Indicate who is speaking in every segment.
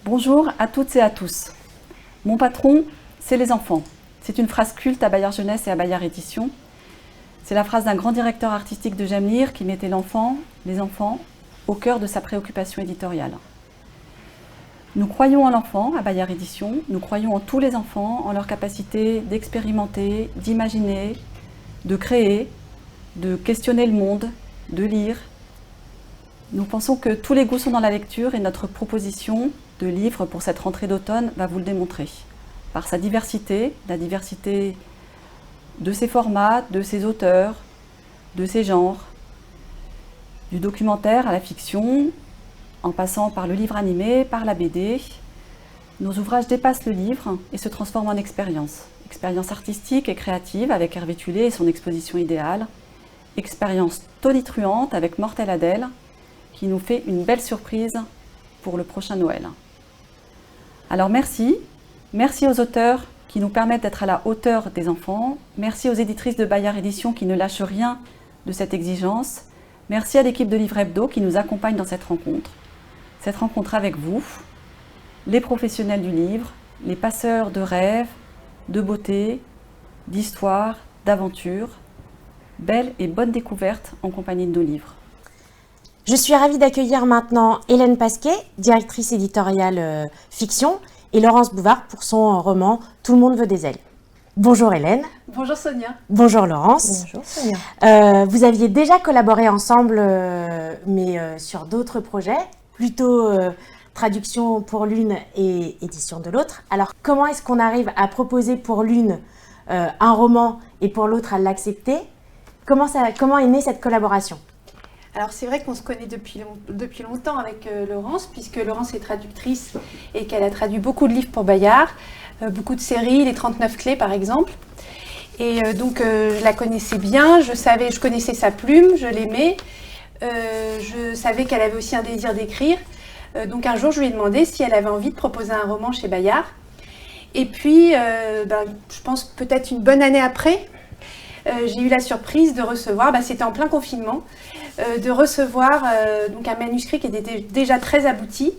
Speaker 1: Bonjour à toutes et à tous. Mon patron, c'est les enfants. C'est une phrase culte à Bayard Jeunesse et à Bayard Éditions. C'est la phrase d'un grand directeur artistique de Jamnir qui mettait l'enfant, les enfants, au cœur de sa préoccupation éditoriale. Nous croyons en l'enfant à Bayard Éditions, nous croyons en tous les enfants, en leur capacité d'expérimenter, d'imaginer, de créer, de questionner le monde, de lire. Nous pensons que tous les goûts sont dans la lecture et notre proposition de livre pour cette rentrée d'automne va vous le démontrer. Par sa diversité, la diversité de ses formats, de ses auteurs, de ses genres, du documentaire à la fiction, en passant par le livre animé, par la BD. Nos ouvrages dépassent le livre et se transforment en expérience. Expérience artistique et créative avec Hervé Tullet et son exposition idéale. Expérience tonitruante avec Mortel Adèle, qui nous fait une belle surprise pour le prochain Noël. Alors merci aux auteurs qui nous permettent d'être à la hauteur des enfants, merci aux éditrices de Bayard Éditions qui ne lâchent rien de cette exigence, merci à l'équipe de Livre Hebdo qui nous accompagne dans cette rencontre avec vous, les professionnels du livre, les passeurs de rêves, de beauté, d'histoire, d'aventure, belle et bonne découverte en compagnie de nos livres.
Speaker 2: Je suis ravie d'accueillir maintenant Hélène Pasquet, directrice éditoriale fiction, et Laurence Bouvard pour son roman « Tout le monde veut des ailes ». Bonjour Hélène.
Speaker 3: Bonjour Sonia.
Speaker 2: Bonjour Laurence.
Speaker 3: Bonjour Sonia.
Speaker 2: Vous aviez déjà collaboré ensemble, mais sur d'autres projets, plutôt traduction pour l'une et édition de l'autre. Alors comment est-ce qu'on arrive à proposer pour l'une un roman et pour l'autre à l'accepter ? Comment est née cette collaboration ?
Speaker 3: Alors c'est vrai qu'on se connaît depuis longtemps avec Laurence, puisque Laurence est traductrice et qu'elle a traduit beaucoup de livres pour Bayard, beaucoup de séries, les 39 clés par exemple. Et donc je la connaissais bien, je connaissais sa plume, je l'aimais, je savais qu'elle avait aussi un désir d'écrire. Donc un jour je lui ai demandé si elle avait envie de proposer un roman chez Bayard. Et puis je pense peut-être une bonne année après, j'ai eu la surprise de recevoir, c'était en plein confinement, de recevoir donc un manuscrit qui était déjà très abouti,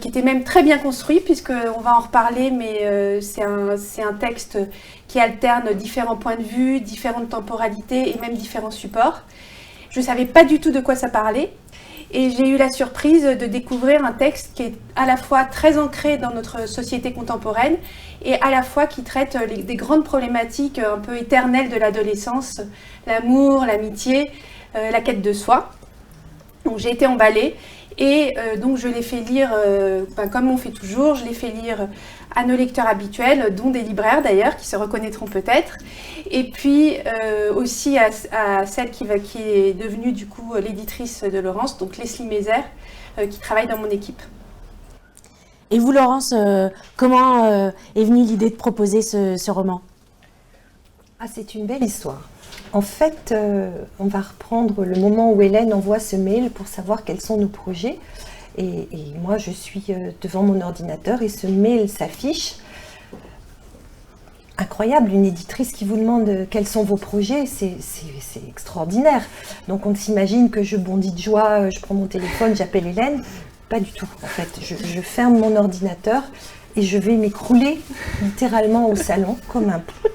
Speaker 3: qui était même très bien construit, puisqu'on va en reparler, mais c'est un texte qui alterne différents points de vue, différentes temporalités et même différents supports. Je ne savais pas du tout de quoi ça parlait. Et j'ai eu la surprise de découvrir un texte qui est à la fois très ancré dans notre société contemporaine et à la fois qui traite des grandes problématiques un peu éternelles de l'adolescence, l'amour, l'amitié, la quête de soi. Donc j'ai été emballée et donc je l'ai fait lire, comme on fait toujours, je l'ai fait lire à nos lecteurs habituels, dont des libraires d'ailleurs, qui se reconnaîtront peut-être, et puis aussi à celle qui est devenue du coup l'éditrice de Laurence, donc Leslie Mézère, qui travaille dans mon équipe.
Speaker 2: Et vous Laurence, comment est venue l'idée de proposer ce roman ?
Speaker 4: C'est une belle histoire. En fait, on va reprendre le moment où Hélène envoie ce mail pour savoir quels sont nos projets. Et moi, je suis devant mon ordinateur et ce mail s'affiche. Incroyable, une éditrice qui vous demande quels sont vos projets, c'est extraordinaire. Donc on s'imagine que je bondis de joie, je prends mon téléphone, j'appelle Hélène. Pas du tout, en fait. Je ferme mon ordinateur et je vais m'écrouler littéralement au salon comme un prout.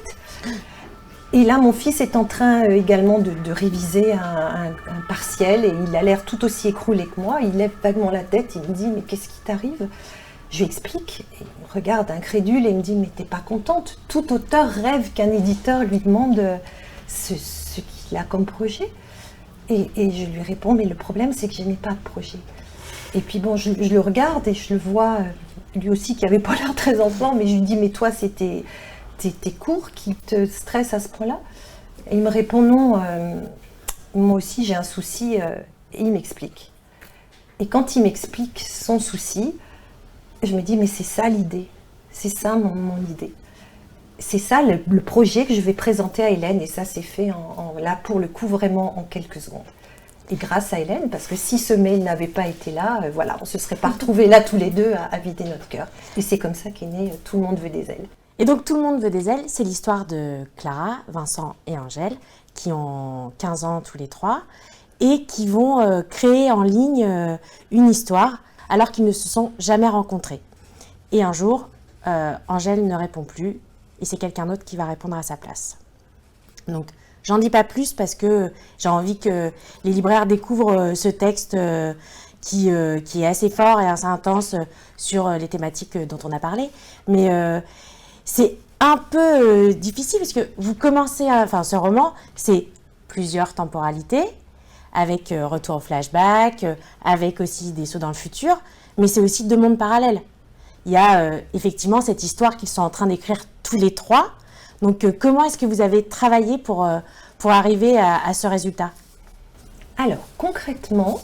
Speaker 4: Et là, mon fils est en train également de réviser un partiel et il a l'air tout aussi écroulé que moi. Il lève vaguement la tête, il me dit « mais qu'est-ce qui t'arrive ?» Je lui explique, et il me regarde incrédule et il me dit « mais t'es pas contente ?» Tout auteur rêve qu'un éditeur lui demande ce qu'il a comme projet. Et je lui réponds « mais le problème c'est que je n'ai pas de projet. » Et puis bon, je le regarde et je le vois, lui aussi qui n'avait pas l'air très enfant, mais je lui dis « mais toi c'était... tes cours qui te stressent à ce point-là ?» Et il me répond non, moi aussi j'ai un souci, et il m'explique. Et quand il m'explique son souci, je me dis mais c'est ça l'idée, c'est ça mon idée. C'est ça le projet que je vais présenter à Hélène et ça c'est fait là pour le coup vraiment en quelques secondes. Et grâce à Hélène, parce que si ce mail n'avait pas été là, voilà, on ne se serait pas retrouvés là tous les deux à vider notre cœur. Et c'est comme ça qu'est né Tout le monde veut des ailes.
Speaker 2: Et donc, Tout le monde veut des ailes, c'est l'histoire de Clara, Vincent et Angèle, qui ont 15 ans tous les trois, et qui vont créer en ligne une histoire alors qu'ils ne se sont jamais rencontrés. Et un jour, Angèle ne répond plus et c'est quelqu'un d'autre qui va répondre à sa place. Donc, j'en dis pas plus parce que j'ai envie que les libraires découvrent ce texte qui est assez fort et assez intense sur les thématiques dont on a parlé. Mais c'est un peu difficile parce que vous commencez, ce roman, c'est plusieurs temporalités, avec retour au flashback, avec aussi des sauts dans le futur, mais c'est aussi 2 mondes parallèles. Il y a effectivement cette histoire qu'ils sont en train d'écrire tous les 3. Donc comment est-ce que vous avez travaillé pour arriver à ce résultat?
Speaker 4: Alors, concrètement,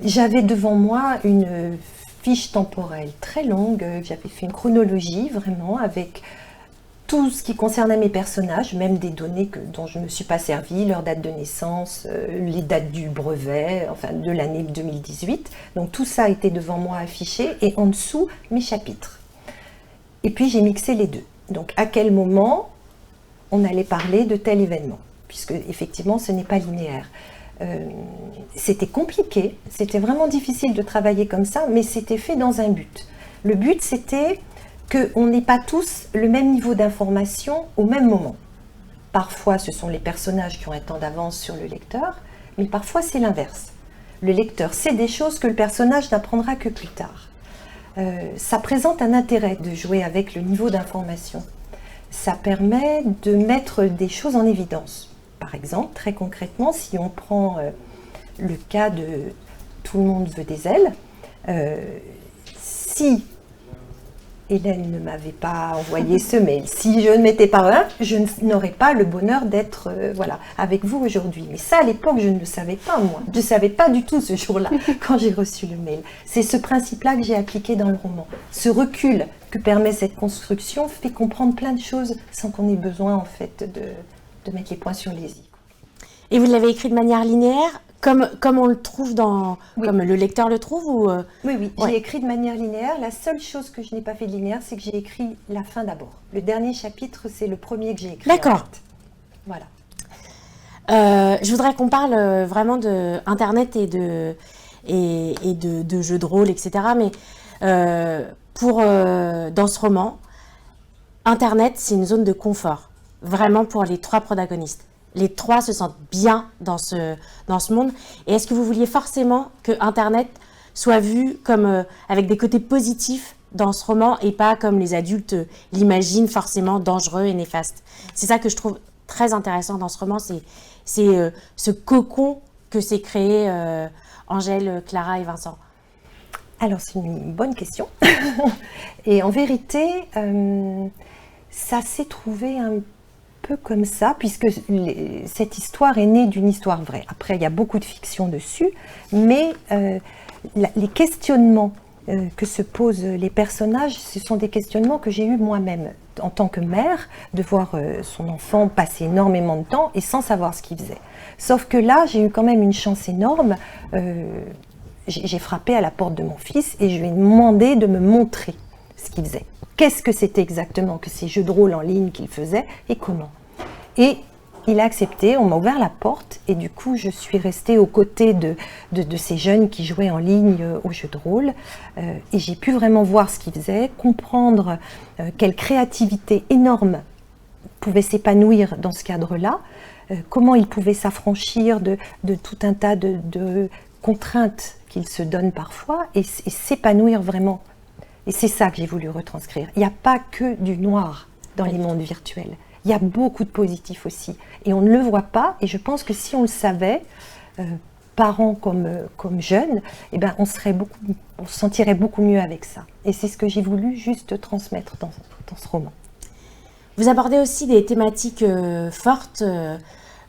Speaker 4: j'avais devant moi une fiche temporelle très longue. J'avais fait une chronologie vraiment avec tout ce qui concernait mes personnages, même des données dont je ne me suis pas servie, leur date de naissance, les dates du brevet, enfin de l'année 2018. Donc tout ça était devant moi affiché et en dessous mes chapitres. Et puis j'ai mixé les deux. Donc à quel moment on allait parler de tel événement, puisque effectivement ce n'est pas linéaire. C'était compliqué, c'était vraiment difficile de travailler comme ça, mais c'était fait dans un but. Le but c'était qu'on n'ait pas tous le même niveau d'information au même moment. Parfois ce sont les personnages qui ont un temps d'avance sur le lecteur, mais parfois c'est l'inverse. Le lecteur sait des choses que le personnage n'apprendra que plus tard. Ça présente un intérêt de jouer avec le niveau d'information. Ça permet de mettre des choses en évidence. Par exemple, très concrètement, si on prend le cas de Tout le monde veut des ailes, si Hélène ne m'avait pas envoyé ce mail, si je ne m'étais pas là, je n'aurais pas le bonheur d'être avec vous aujourd'hui. Mais ça, à l'époque, je ne le savais pas, moi. Je ne savais pas du tout ce jour-là, quand j'ai reçu le mail. C'est ce principe-là que j'ai appliqué dans le roman. Ce recul que permet cette construction fait comprendre plein de choses sans qu'on ait besoin, en fait, de mettre les points sur les i.
Speaker 2: Et vous l'avez écrit de manière linéaire, comme on le trouve
Speaker 4: Oui.
Speaker 2: comme le lecteur le trouve ou
Speaker 4: Oui,
Speaker 2: Ouais.
Speaker 4: J'ai écrit de manière linéaire. La seule chose que je n'ai pas fait de linéaire, c'est que j'ai écrit la fin d'abord. Le dernier chapitre, c'est le premier que j'ai écrit.
Speaker 2: D'accord.
Speaker 4: En fait. Voilà.
Speaker 2: Je voudrais qu'on parle vraiment de Internet et de jeux de rôle, etc. Mais dans ce roman, Internet, c'est une zone de confort, vraiment pour les 3 protagonistes. Les 3 se sentent bien dans ce monde. Et est-ce que vous vouliez forcément que Internet soit vu comme avec des côtés positifs dans ce roman et pas comme les adultes l'imaginent forcément dangereux et néfaste? C'est ça que je trouve très intéressant dans ce roman, c'est ce cocon que s'est créé Angèle, Clara et Vincent.
Speaker 4: Alors, c'est une bonne question. Et en vérité, ça s'est trouvé un peu comme ça, puisque cette histoire est née d'une histoire vraie. Après, il y a beaucoup de fiction dessus, mais les questionnements que se posent les personnages, ce sont des questionnements que j'ai eus moi-même en tant que mère, de voir son enfant passer énormément de temps et sans savoir ce qu'il faisait. Sauf que là, j'ai eu quand même une chance énorme. J'ai frappé à la porte de mon fils et je lui ai demandé de me montrer ce qu'il faisait. Qu'est-ce que c'était exactement que ces jeux de rôle en ligne qu'il faisait et comment. Et il a accepté, on m'a ouvert la porte et du coup je suis restée aux côtés de ces jeunes qui jouaient en ligne aux jeux de rôle et j'ai pu vraiment voir ce qu'ils faisaient, comprendre quelle créativité énorme pouvait s'épanouir dans ce cadre-là, comment ils pouvaient s'affranchir de tout un tas de contraintes qu'ils se donnent parfois et s'épanouir vraiment. Et c'est ça que j'ai voulu retranscrire. Il n'y a pas que du noir dans les mondes virtuels. Il y a beaucoup de positifs aussi. Et on ne le voit pas. Et je pense que si on le savait, parents comme jeunes, eh ben on se sentirait beaucoup mieux avec ça. Et c'est ce que j'ai voulu juste transmettre dans ce roman.
Speaker 2: Vous abordez aussi des thématiques fortes,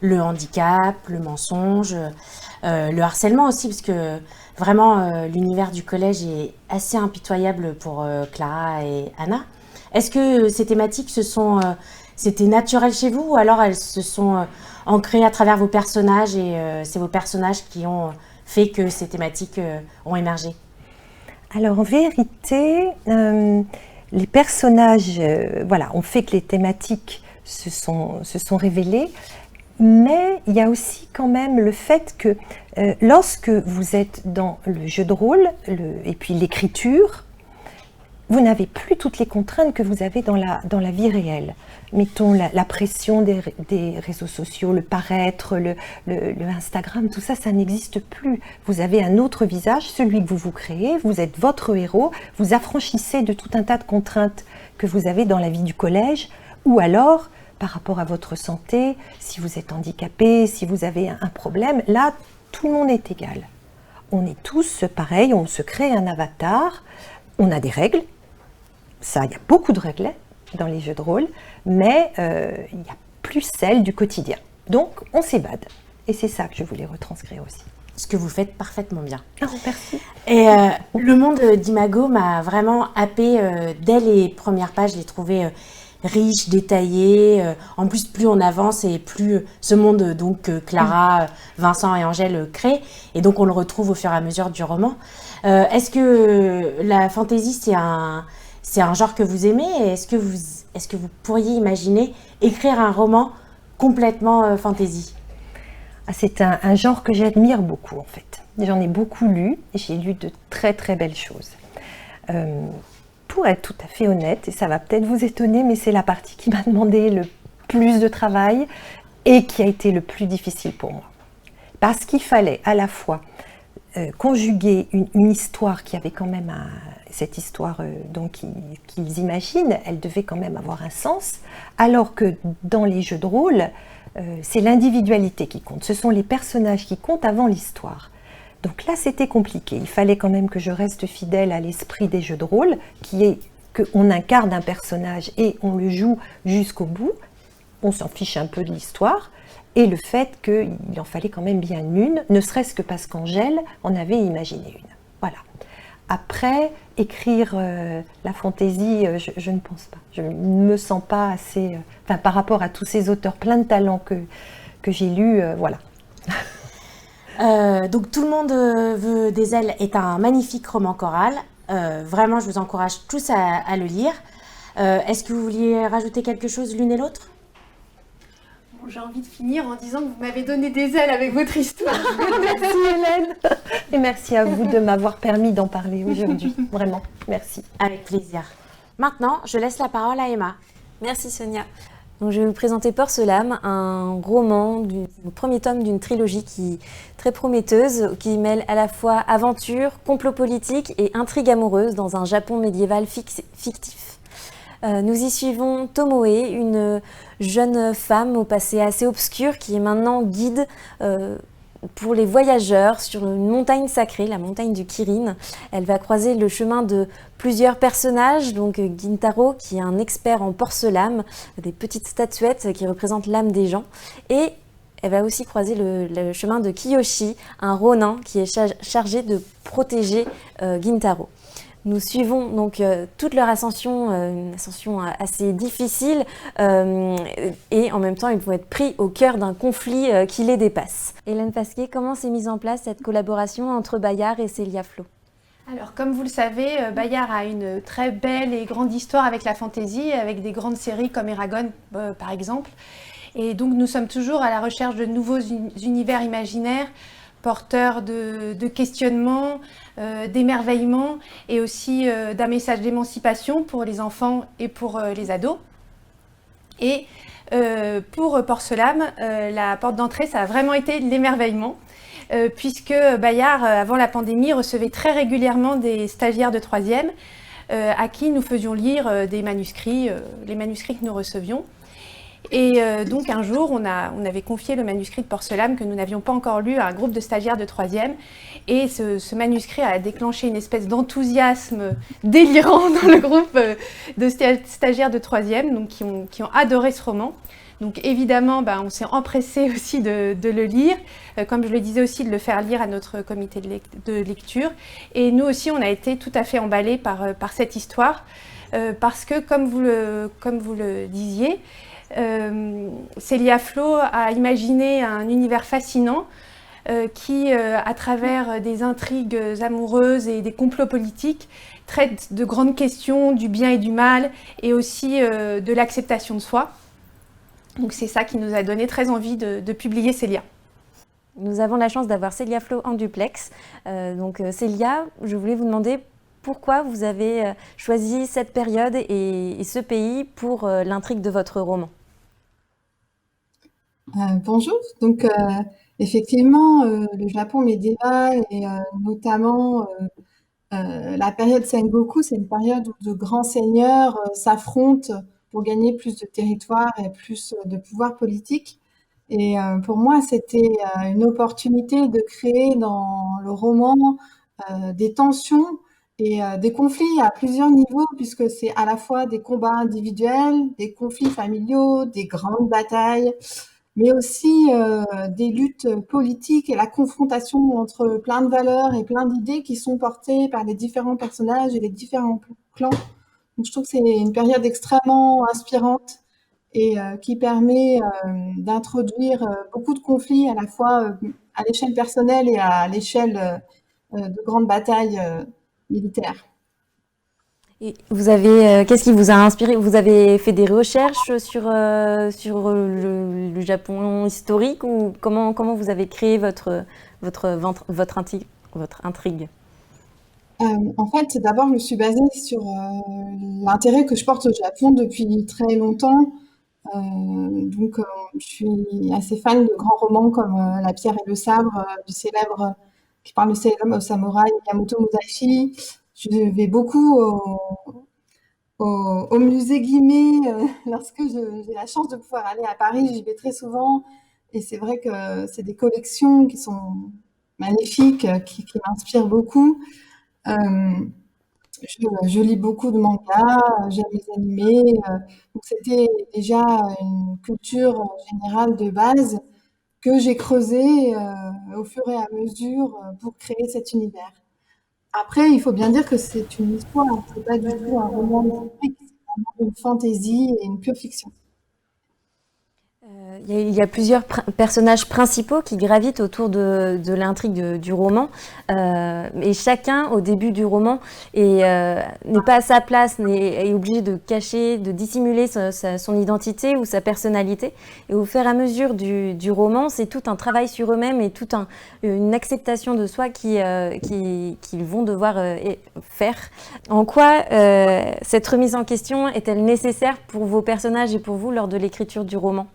Speaker 2: le handicap, le mensonge, le harcèlement aussi, parce que vraiment l'univers du collège est assez impitoyable pour Clara et Anna. Est-ce que ces thématiques c'était naturel chez vous ou alors elles se sont ancrées à travers vos personnages et c'est vos personnages qui ont fait que ces thématiques ont émergé?
Speaker 4: Alors en vérité, les personnages ont fait que les thématiques se sont révélées. Mais il y a aussi quand même le fait que lorsque vous êtes dans le jeu de rôle et puis l'écriture, vous n'avez plus toutes les contraintes que vous avez dans la vie réelle. Mettons la pression des réseaux sociaux, le paraître, le Instagram, tout ça, ça n'existe plus. Vous avez un autre visage, celui que vous créez, vous êtes votre héros, vous affranchissez de tout un tas de contraintes que vous avez dans la vie du collège, ou alors, par rapport à votre santé, si vous êtes handicapé, si vous avez un problème, là, tout le monde est égal. On est tous pareils, on se crée un avatar, on a des règles. Ça, il y a beaucoup de règles dans les jeux de rôle, mais il n'y a plus celles du quotidien. Donc, on s'évade. Et c'est ça que je voulais retranscrire aussi.
Speaker 2: Ce que vous faites parfaitement bien.
Speaker 4: Oh, merci.
Speaker 2: Et le monde d'Imago m'a vraiment happée dès les premières pages. Je l'ai trouvé riche, détaillé. En plus, plus on avance et plus ce monde que Clara, Vincent et Angèle créent. Et donc, on le retrouve au fur et à mesure du roman. Est-ce que la fantasy, c'est un genre que vous aimez? Et est-ce que vous pourriez imaginer écrire un roman complètement fantasy?
Speaker 4: C'est un genre que j'admire beaucoup en fait. J'en ai beaucoup lu, j'ai lu de très très belles choses. Pour être tout à fait honnête, et ça va peut-être vous étonner, mais c'est la partie qui m'a demandé le plus de travail et qui a été le plus difficile pour moi. Parce qu'il fallait à la fois conjuguer une histoire qui avait quand même cette histoire qu'ils imaginent, elle devait quand même avoir un sens, alors que dans les jeux de rôle, c'est l'individualité qui compte, ce sont les personnages qui comptent avant l'histoire. Donc là, c'était compliqué. Il fallait quand même que je reste fidèle à l'esprit des jeux de rôle, qui est qu'on incarne un personnage et on le joue jusqu'au bout. On s'en fiche un peu de l'histoire. Et le fait qu'il en fallait quand même bien une, ne serait-ce que parce qu'Angèle en avait imaginé une. Voilà. Après, écrire la fantaisie, je ne pense pas. Je ne me sens pas assez... par rapport à tous ces auteurs pleins de talent que j'ai lus, voilà.
Speaker 2: Donc Tout le monde veut des ailes est un magnifique roman choral. Vraiment, je vous encourage tous à le lire. Est-ce que vous vouliez rajouter quelque chose l'une et l'autre?
Speaker 3: Bon, j'ai envie de finir en disant que vous m'avez donné des ailes avec votre histoire.
Speaker 4: Merci Hélène. Et merci à vous de m'avoir permis d'en parler aujourd'hui. Vraiment, merci.
Speaker 2: Avec plaisir. Maintenant, je laisse la parole à Emma.
Speaker 5: Merci Sonia. Donc, je vais vous présenter Porcelam, un roman, le premier tome d'une trilogie très prometteuse, qui mêle à la fois aventure, complot politique et intrigue amoureuse dans un Japon médiéval fictif. Nous y suivons Tomoe, une jeune femme au passé assez obscur qui est maintenant guide pour les voyageurs sur une montagne sacrée, la montagne du Kirin. Elle va croiser le chemin de plusieurs personnages, donc Gintaro qui est un expert en porcelaine, des petites statuettes qui représentent l'âme des gens, et elle va aussi croiser le chemin de Kiyoshi, un ronin qui est chargé de protéger Gintaro. Nous suivons donc toute leur ascension, une ascension assez difficile, et en même temps ils vont être pris au cœur d'un conflit qui les dépasse. Hélène Pasquier, comment s'est mise en place cette collaboration entre Bayard et Célia Flo?
Speaker 3: Alors, comme vous le savez, Bayard a une très belle et grande histoire avec la fantaisie, avec des grandes séries comme Eragon, par exemple. Et donc, nous sommes toujours à la recherche de nouveaux univers imaginaires, porteurs de questionnements, d'émerveillement et aussi d'un message d'émancipation pour les enfants et pour les ados. Et pour Porcelam, la porte d'entrée, ça a vraiment été l'émerveillement, puisque Bayard, avant la pandémie, recevait très régulièrement des stagiaires de 3e à qui nous faisions lire des manuscrits, les manuscrits que nous recevions. Et donc un jour, on avait confié le manuscrit de Porcelam que nous n'avions pas encore lu à un groupe de stagiaires de 3e. Et ce manuscrit a déclenché une espèce d'enthousiasme délirant dans le groupe de stagiaires de 3e, donc qui ont adoré ce roman. Donc évidemment, on s'est empressé aussi de le lire, comme je le disais aussi, de le faire lire à notre comité de lecture. Et nous aussi, on a été tout à fait emballés par cette histoire, parce que comme vous le disiez, Célia Flo a imaginé un univers fascinant qui, à travers des intrigues amoureuses et des complots politiques, traite de grandes questions du bien et du mal et aussi de l'acceptation de soi. Donc c'est ça qui nous a donné très envie de publier Célia.
Speaker 5: Nous avons la chance d'avoir Célia Flo en duplex. Célia, je voulais vous demander pourquoi vous avez choisi cette période et ce pays pour l'intrigue de votre roman.
Speaker 6: Bonjour, donc effectivement le Japon médiéval et notamment la période Sengoku, c'est une période où de grands seigneurs s'affrontent pour gagner plus de territoire et plus de pouvoir politique. Et pour moi, c'était une opportunité de créer dans le roman des tensions et des conflits à plusieurs niveaux, puisque c'est à la fois des combats individuels, des conflits familiaux, des grandes batailles, mais aussi des luttes politiques et la confrontation entre plein de valeurs et plein d'idées qui sont portées par les différents personnages et les différents clans. Donc je trouve que c'est une période extrêmement inspirante et qui permet d'introduire beaucoup de conflits à la fois à l'échelle personnelle et à l'échelle de grandes batailles militaires.
Speaker 5: Et vous avez, qu'est-ce qui vous a inspiré? Vous avez fait des recherches sur le Japon historique ou comment vous avez créé votre intrigue?
Speaker 6: En fait, d'abord, je me suis basée sur l'intérêt que je porte au Japon depuis très longtemps. Donc, je suis assez fan de grands romans comme La pierre et le sabre, qui parle de célèbre samouraï Miyamoto Musashi. Je vais beaucoup au musée Guimet lorsque j'ai la chance de pouvoir aller à Paris. J'y vais très souvent et c'est vrai que c'est des collections qui sont magnifiques, qui m'inspirent beaucoup. Je lis beaucoup de mangas, j'aime les animés, donc c'était déjà une culture générale de base que j'ai creusée au fur et à mesure pour créer cet univers. Après, il faut bien dire que c'est une histoire, c'est pas du tout un roman historique, c'est vraiment une fantaisie et une pure fiction.
Speaker 5: Il y a plusieurs personnages principaux qui gravitent autour de l'intrigue du roman. Et chacun, au début du roman, n'est pas à sa place, est obligé de cacher, de dissimuler son identité ou sa personnalité. Et au fur et à mesure du roman, c'est tout un travail sur eux-mêmes et toute une acceptation de soi qu'ils vont devoir faire. En quoi cette remise en question est-elle nécessaire pour vos personnages et pour vous lors de l'écriture du roman ?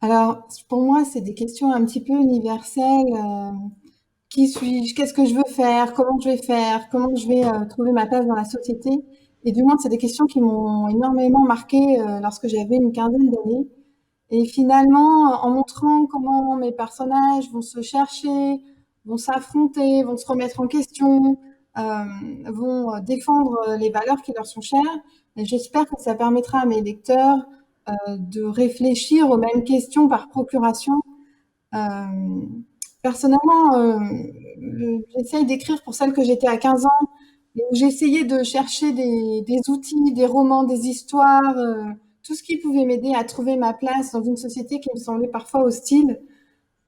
Speaker 6: Alors, pour moi, c'est des questions un petit peu universelles. Qui suis-je? Qu'est-ce que je veux faire? Comment je vais faire? Comment je vais trouver ma place dans la société? Et du moins, c'est des questions qui m'ont énormément marquée lorsque j'avais une quinzaine d'années. Et finalement, en montrant comment mes personnages vont se chercher, vont s'affronter, vont se remettre en question, vont défendre les valeurs qui leur sont chères, et j'espère que ça permettra à mes lecteurs de réfléchir aux mêmes questions par procuration. Personnellement, j'essaye d'écrire pour celle que j'étais à 15 ans, et où j'essayais de chercher des outils, des romans, des histoires, tout ce qui pouvait m'aider à trouver ma place dans une société qui me semblait parfois hostile.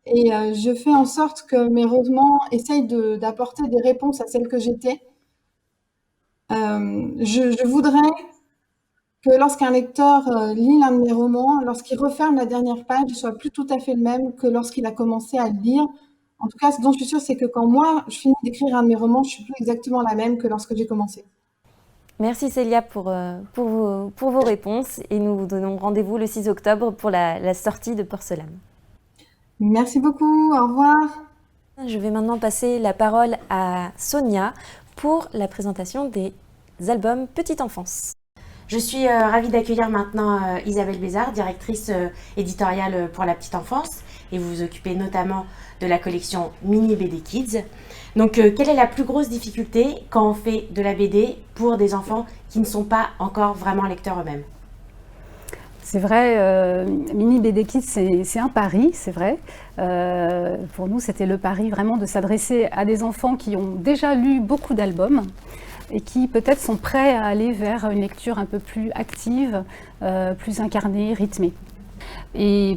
Speaker 6: Et je fais en sorte que mes romans essayent d'apporter des réponses à celle que j'étais. Je voudrais que lorsqu'un lecteur lit l'un de mes romans, lorsqu'il referme la dernière page, il soit plus tout à fait le même que lorsqu'il a commencé à le lire. En tout cas, ce dont je suis sûre, c'est que quand moi, je finis d'écrire un de mes romans, je suis plus exactement la même que lorsque j'ai commencé.
Speaker 5: Merci Célia pour vos réponses et nous vous donnons rendez-vous le 6 octobre pour la sortie de Porcelame.
Speaker 6: Merci beaucoup, au revoir.
Speaker 5: Je vais maintenant passer la parole à Sonia pour la présentation des albums Petite Enfance.
Speaker 2: Je suis ravie d'accueillir maintenant Isabelle Bézard, directrice éditoriale pour la petite enfance, et vous vous occupez notamment de la collection Mini BD Kids. Donc, quelle est la plus grosse difficulté quand on fait de la BD pour des enfants qui ne sont pas encore vraiment lecteurs eux-mêmes ?
Speaker 7: C'est vrai, Mini BD Kids, c'est un pari, c'est vrai. Pour nous, c'était le pari vraiment de s'adresser à des enfants qui ont déjà lu beaucoup d'albums et qui peut-être sont prêts à aller vers une lecture un peu plus active, plus incarnée, rythmée. Et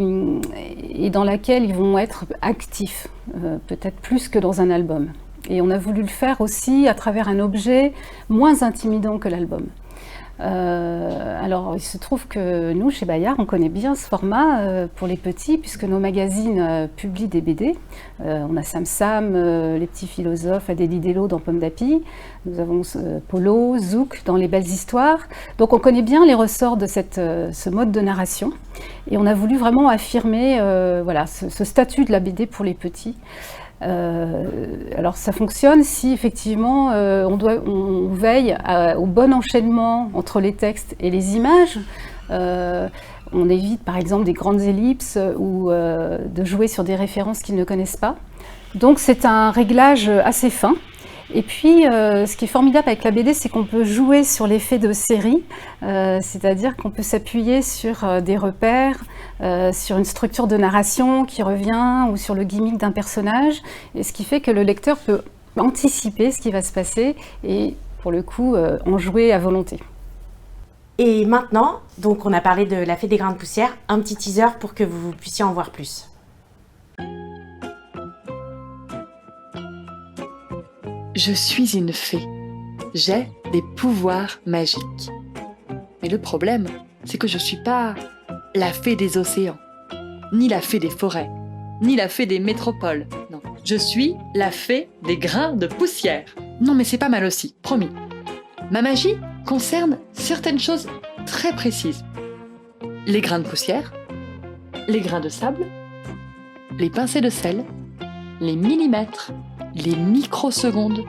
Speaker 7: dans laquelle ils vont être actifs, peut-être plus que dans un album. Et on a voulu le faire aussi à travers un objet moins intimidant que l'album. Alors, il se trouve que nous, chez Bayard, on connaît bien ce format pour les petits, puisque nos magazines publient des BD. On a Sam Sam, Les Petits Philosophes, Adélie Dello dans Pomme d'Api. Nous avons Polo, Zouk dans Les Belles Histoires. Donc, on connaît bien les ressorts de ce mode de narration. Et on a voulu vraiment affirmer voilà, ce statut de la BD pour les petits. Alors ça fonctionne si effectivement on veille au bon enchaînement entre les textes et les images. On évite par exemple des grandes ellipses ou de jouer sur des références qu'ils ne connaissent pas. Donc c'est un réglage assez fin. Et puis, ce qui est formidable avec la BD, c'est qu'on peut jouer sur l'effet de série, c'est-à-dire qu'on peut s'appuyer sur des repères, sur une structure de narration qui revient ou sur le gimmick d'un personnage, et ce qui fait que le lecteur peut anticiper ce qui va se passer et, pour le coup, en jouer à volonté.
Speaker 2: Et maintenant, donc on a parlé de La Fée des Grains de Poussière, un petit teaser pour que vous puissiez en voir plus.
Speaker 8: Je suis une fée. J'ai des pouvoirs magiques. Mais le problème, c'est que je ne suis pas la fée des océans, ni la fée des forêts, ni la fée des métropoles. Non, je suis la fée des grains de poussière. Non, mais c'est pas mal aussi, promis. Ma magie concerne certaines choses très précises. Les grains de poussière, les grains de sable, les pincées de sel, les millimètres, les microsecondes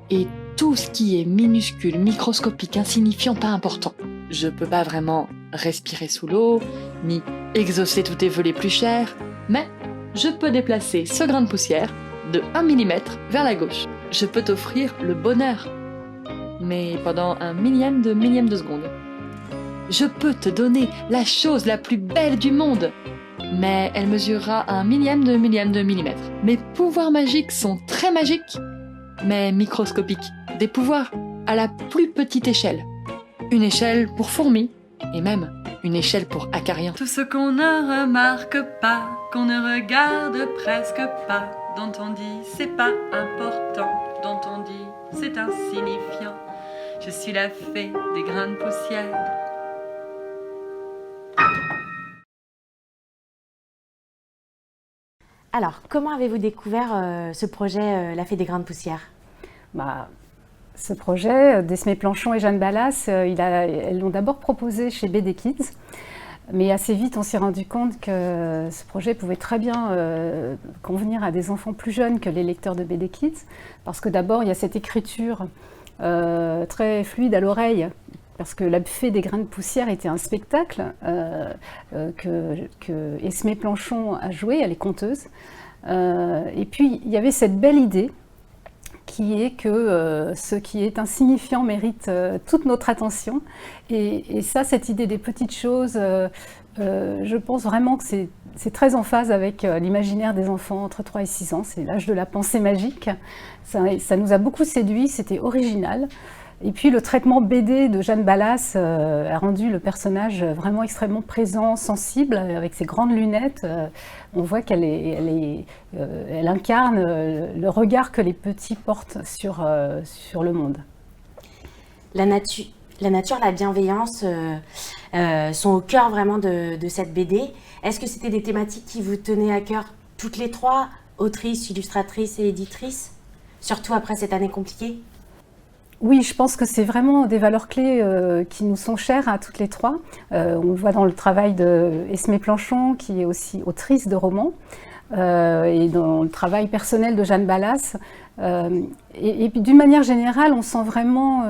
Speaker 8: et tout ce qui est minuscule, microscopique, insignifiant, pas important. Je peux pas vraiment respirer sous l'eau, ni exaucer tous tes vœux les plus chers, mais je peux déplacer ce grain de poussière de 1 mm vers la gauche. Je peux t'offrir le bonheur, mais pendant 1 millième de seconde. Je peux te donner la chose la plus belle du monde, mais elle mesurera 1 millième de millimètre. Mes pouvoirs magiques sont très magiques, mais microscopiques. Des pouvoirs à la plus petite échelle. Une échelle pour fourmis, et même une échelle pour acariens. Tout ce qu'on ne remarque pas, qu'on ne regarde presque pas, dont on dit c'est pas important, dont on dit c'est insignifiant. Je suis la fée des grains de poussière.
Speaker 2: Alors, comment avez-vous découvert ce projet La Fée des Grains de Poussière ?
Speaker 7: Ce projet, d'Esmé Planchon et Jeanne Ballas, elles l'ont d'abord proposé chez BD Kids, mais assez vite on s'est rendu compte que ce projet pouvait très bien convenir à des enfants plus jeunes que les lecteurs de BD Kids, parce que d'abord il y a cette écriture très fluide à l'oreille, parce que La Fée des Grains de Poussière était un spectacle que Esmé Planchon a joué, elle est conteuse. Et puis il y avait cette belle idée qui est que ce qui est insignifiant mérite toute notre attention. Et ça, cette idée des petites choses, je pense vraiment que c'est très en phase avec l'imaginaire des enfants entre 3 et 6 ans. C'est l'âge de la pensée magique. Ça nous a beaucoup séduit, c'était original. Et puis le traitement BD de Jeanne Ballas a rendu le personnage vraiment extrêmement présent, sensible, avec ses grandes lunettes. On voit qu'elle elle incarne le regard que les petits portent sur le monde.
Speaker 2: La nature, la bienveillance sont au cœur vraiment de cette BD. Est-ce que c'était des thématiques qui vous tenaient à cœur toutes les trois, autrices, illustratrices et éditrices, surtout après cette année compliquée ?
Speaker 7: Oui, je pense que c'est vraiment des valeurs clés qui nous sont chères à toutes les trois. On le voit dans le travail de Esmé Planchon, qui est aussi autrice de romans, et dans le travail personnel de Jeanne Ballas. Et puis d'une manière générale, on sent vraiment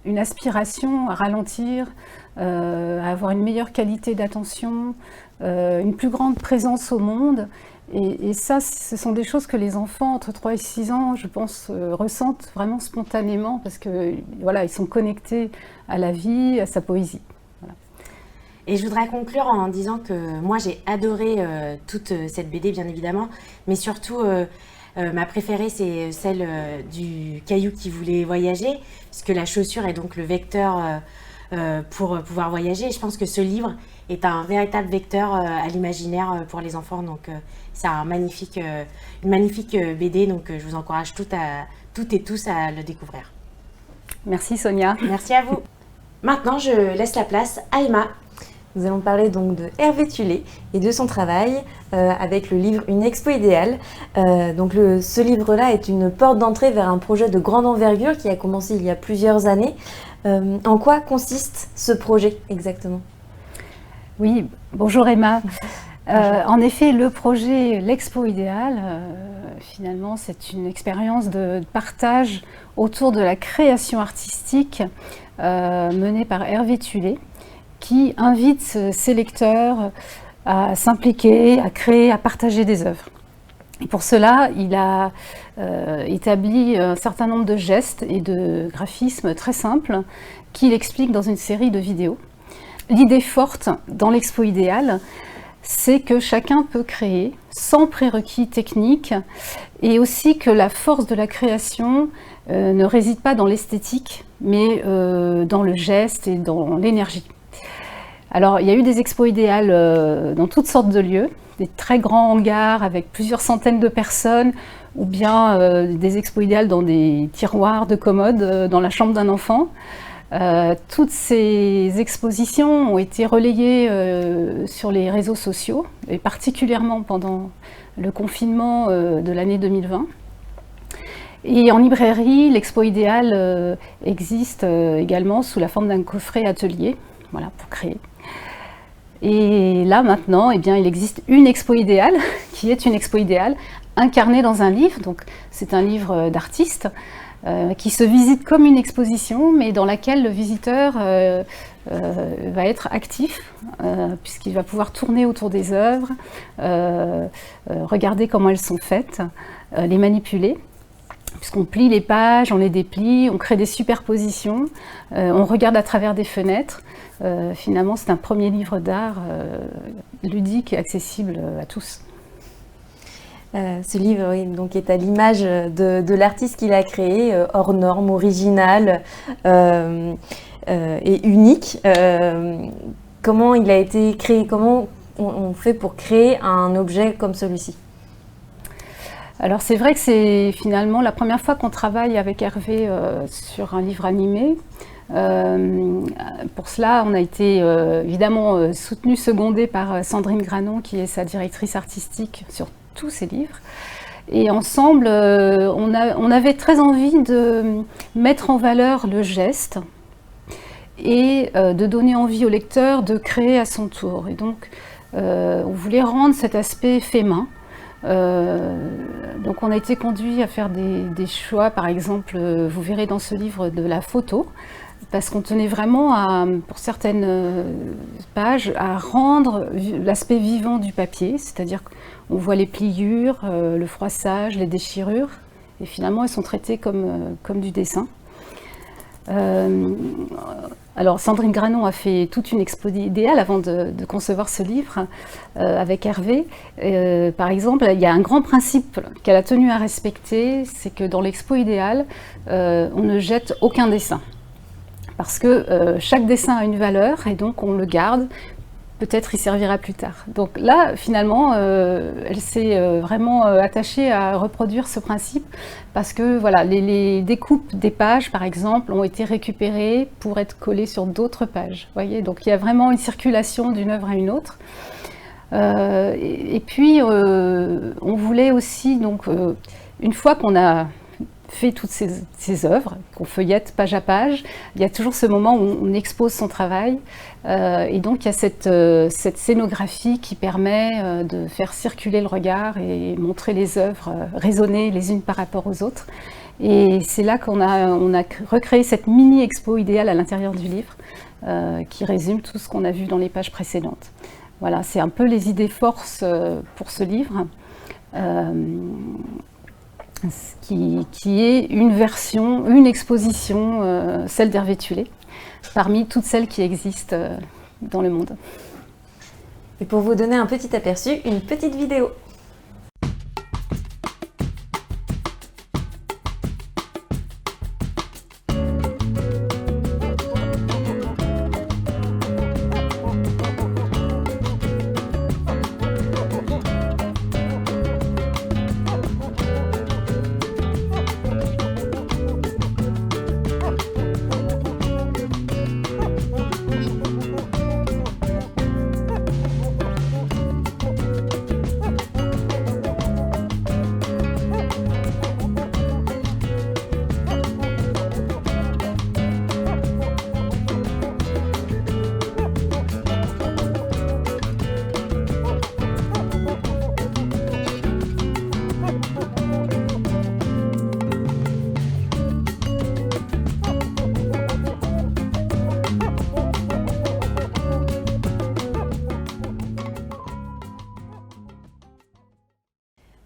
Speaker 7: une aspiration à ralentir, à avoir une meilleure qualité d'attention, une plus grande présence au monde. Et ça, ce sont des choses que les enfants entre 3 et 6 ans, je pense, ressentent vraiment spontanément parce que voilà, ils sont connectés à la vie, à sa poésie. Voilà.
Speaker 2: Et je voudrais conclure en disant que moi, j'ai adoré toute cette BD, bien évidemment, mais surtout, ma préférée, c'est celle du caillou qui voulait voyager, puisque la chaussure est donc le vecteur pour pouvoir voyager. Et je pense que ce livre est un véritable vecteur à l'imaginaire pour les enfants. Donc, c'est une magnifique BD, donc je vous encourage toutes et tous à le découvrir.
Speaker 7: Merci Sonia.
Speaker 2: Merci à vous. Maintenant, je laisse la place à Emma.
Speaker 5: Nous allons parler donc de Hervé Tullet et de son travail avec le livre Une expo idéale. Ce livre-là est une porte d'entrée vers un projet de grande envergure qui a commencé il y a plusieurs années. En quoi consiste ce projet exactement ?
Speaker 7: Oui, bonjour Emma. En effet, le projet L'Expo idéale, finalement, c'est une expérience de partage autour de la création artistique menée par Hervé Tullet, qui invite ses lecteurs à s'impliquer, à créer, à partager des œuvres. Et pour cela, il a établi un certain nombre de gestes et de graphismes très simples qu'il explique dans une série de vidéos. L'idée forte dans l'Expo idéale, c'est que chacun peut créer sans prérequis techniques et aussi que la force de la création ne réside pas dans l'esthétique, mais dans le geste et dans l'énergie. Alors, il y a eu des expos idéales dans toutes sortes de lieux, des très grands hangars avec plusieurs centaines de personnes, ou bien des expos idéales dans des tiroirs de commode dans la chambre d'un enfant. Toutes ces expositions ont été relayées sur les réseaux sociaux, et particulièrement pendant le confinement de l'année 2020. Et en librairie, l'expo idéale existe également sous la forme d'un coffret atelier, voilà, pour créer. Et là maintenant, eh bien, il existe une expo idéale, qui est une expo idéale incarnée dans un livre. Donc, c'est un livre d'artiste qui se visite comme une exposition, mais dans laquelle le visiteur va être actif, puisqu'il va pouvoir tourner autour des œuvres, regarder comment elles sont faites, les manipuler. Puisqu'on plie les pages, on les déplie, on crée des superpositions, on regarde à travers des fenêtres. Finalement, c'est un premier livre d'art ludique et accessible à tous.
Speaker 5: Ce livre oui, donc est à l'image de l'artiste qu'il a créé, hors norme, original et unique. Comment il a été créé ? Comment on fait pour créer un objet comme celui-ci ?
Speaker 7: Alors c'est vrai que c'est finalement la première fois qu'on travaille avec Hervé sur un livre animé. Pour cela, on a été évidemment soutenu, secondé par Sandrine Granon, qui est sa directrice artistique sur tous ses livres. Et ensemble, on avait très envie de mettre en valeur le geste et de donner envie au lecteur de créer à son tour. Et donc, on voulait rendre cet aspect fait main. Donc on a été conduit à faire des choix, par exemple, vous verrez dans ce livre de la photo, parce qu'on tenait vraiment, pour certaines pages, à rendre l'aspect vivant du papier, c'est-à-dire qu'on voit les pliures, le froissage, les déchirures, et finalement elles sont traitées comme du dessin. Alors Sandrine Granon a fait toute une expo idéale avant de concevoir ce livre avec Hervé. Par exemple, il y a un grand principe qu'elle a tenu à respecter, c'est que dans l'expo idéale, on ne jette aucun dessin. Parce que chaque dessin a une valeur et donc on le garde, peut-être il servira plus tard. Donc là, finalement, elle s'est vraiment attachée à reproduire ce principe parce que voilà, les découpes des pages, par exemple, ont été récupérées pour être collées sur d'autres pages. Voyez, donc il y a vraiment une circulation d'une œuvre à une autre. Et puis, on voulait aussi, donc, une fois qu'on a fait toutes ces œuvres, qu'on feuillette page à page, il y a toujours ce moment où on expose son travail. Et donc, il y a cette scénographie qui permet de faire circuler le regard et montrer les œuvres résonner les unes par rapport aux autres. Et c'est là qu'on a recréé cette mini-expo idéale à l'intérieur du livre qui résume tout ce qu'on a vu dans les pages précédentes. Voilà, c'est un peu les idées forces pour ce livre. Qui est une version, une exposition, celle d'Hervé Tullet, parmi toutes celles qui existent dans le monde.
Speaker 5: Et pour vous donner un petit aperçu, une petite vidéo.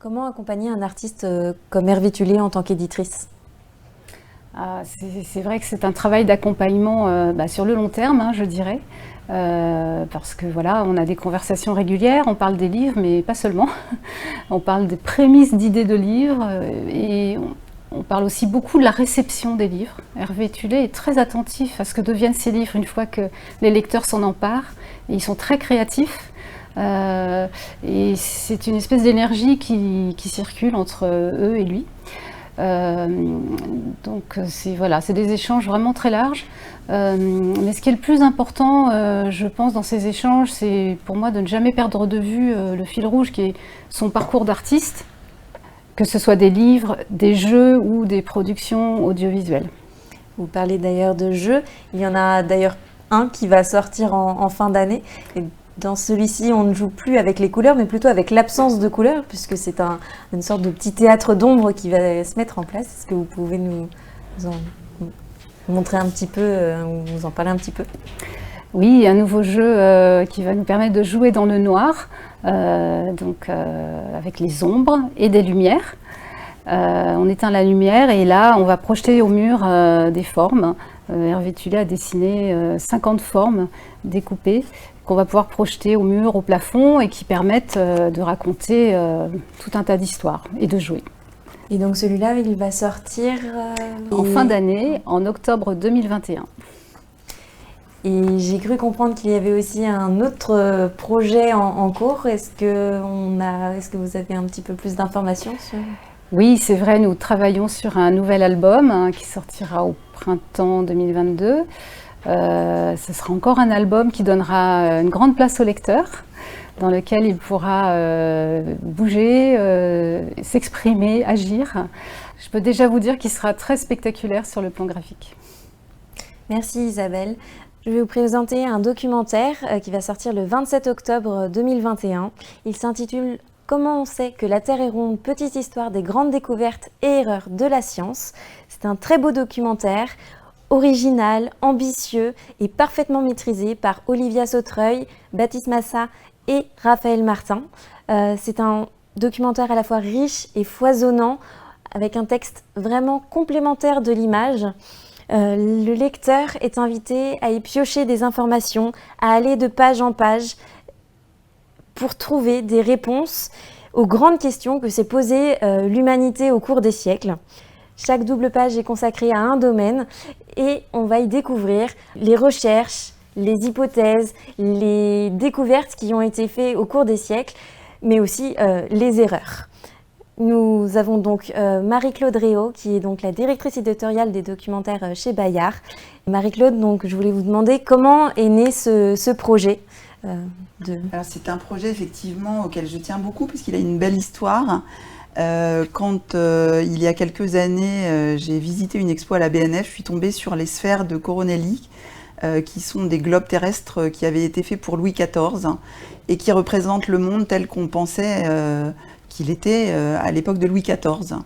Speaker 5: Comment accompagner un artiste comme Hervé Tullet en tant qu'éditrice ?
Speaker 7: C'est vrai que c'est un travail d'accompagnement sur le long terme, hein, je dirais, parce que voilà, on a des conversations régulières, on parle des livres, mais pas seulement. On parle des prémices d'idées de livres et on parle aussi beaucoup de la réception des livres. Hervé Tullet est très attentif à ce que deviennent ces livres une fois que les lecteurs s'en emparent. Et ils sont très créatifs. Et c'est une espèce d'énergie qui circule entre eux et lui. Donc c'est des échanges vraiment très larges. Mais ce qui est le plus important, je pense, dans ces échanges, c'est pour moi de ne jamais perdre de vue le fil rouge qui est son parcours d'artiste, que ce soit des livres, des jeux ou des productions audiovisuelles.
Speaker 5: Vous parlez d'ailleurs de jeux. Il y en a d'ailleurs un qui va sortir en fin d'année. Et dans celui-ci, on ne joue plus avec les couleurs, mais plutôt avec l'absence de couleurs, puisque c'est une sorte de petit théâtre d'ombre qui va se mettre en place. Est-ce que vous pouvez nous en montrer un petit peu, ou vous en parler un petit peu ?
Speaker 7: Oui, un nouveau jeu qui va nous permettre de jouer dans le noir, avec les ombres et des lumières. On éteint la lumière et là, on va projeter au mur des formes. Hervé Tullet a dessiné 50 formes découpées qu'on va pouvoir projeter au mur, au plafond et qui permettent de raconter tout un tas d'histoires et de jouer.
Speaker 5: Et donc celui-là, il va sortir
Speaker 7: en fin d'année, en octobre 2021.
Speaker 5: Et j'ai cru comprendre qu'il y avait aussi un autre projet en cours. Est-ce que vous avez un petit peu plus d'informations sur...
Speaker 7: Oui, c'est vrai, nous travaillons sur un nouvel album qui sortira au printemps 2022. Ce sera encore un album qui donnera une grande place au lecteur, dans lequel il pourra bouger, s'exprimer, agir. Je peux déjà vous dire qu'il sera très spectaculaire sur le plan graphique.
Speaker 5: Merci Isabelle. Je vais vous présenter un documentaire qui va sortir le 27 octobre 2021. Il s'intitule « Comment on sait que la Terre est ronde, petite histoire des grandes découvertes et erreurs de la science ». C'est un très beau documentaire, original, ambitieux et parfaitement maîtrisé par Olivia Sautreuil, Baptiste Massa et Raphaël Martin. C'est un documentaire à la fois riche et foisonnant, avec un texte vraiment complémentaire de l'image. Le lecteur est invité à y piocher des informations, à aller de page en page pour trouver des réponses aux grandes questions que s'est posées l'humanité au cours des siècles. Chaque double page est consacrée à un domaine et on va y découvrir les recherches, les hypothèses, les découvertes qui ont été faites au cours des siècles, mais aussi les erreurs. Nous avons donc Marie-Claude Réau, qui est donc la directrice éditoriale des documentaires chez Bayard. Marie-Claude, donc, je voulais vous demander comment est né ce projet
Speaker 9: Alors, c'est un projet effectivement auquel je tiens beaucoup puisqu'il a une belle histoire. Quand il y a quelques années, j'ai visité une expo à la BNF, je suis tombée sur les sphères de Coronelli, qui sont des globes terrestres qui avaient été faits pour Louis XIV et qui représentent le monde tel qu'on pensait qu'il était à l'époque de Louis XIV.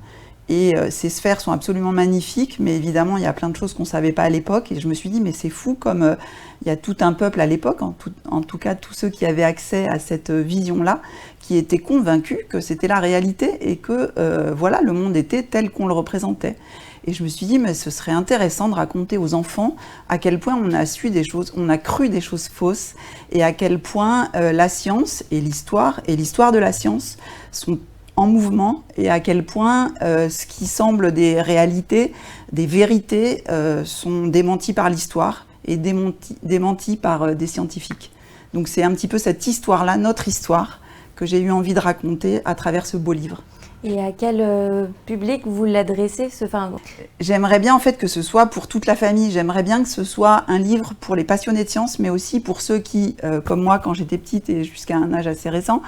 Speaker 9: Et ces sphères sont absolument magnifiques, mais évidemment, il y a plein de choses qu'on ne savait pas à l'époque. Et je me suis dit, mais c'est fou comme il y a tout un peuple à l'époque, en tout cas tous ceux qui avaient accès à cette vision-là, qui étaient convaincus que c'était la réalité et que voilà, le monde était tel qu'on le représentait. Et je me suis dit, mais ce serait intéressant de raconter aux enfants à quel point on a su des choses, on a cru des choses fausses, et à quel point la science et l'histoire de la science sont en mouvement, et à quel point ce qui semble des réalités, des vérités, sont démenties par l'histoire et démenties par des scientifiques. Donc c'est un petit peu cette histoire-là, notre histoire, que j'ai eu envie de raconter à travers ce beau livre.
Speaker 5: Et à quel public vous l'adressez
Speaker 9: J'aimerais bien en fait que ce soit pour toute la famille. J'aimerais bien que ce soit un livre pour les passionnés de science, mais aussi pour ceux qui, comme moi quand j'étais petite et jusqu'à un âge assez récent,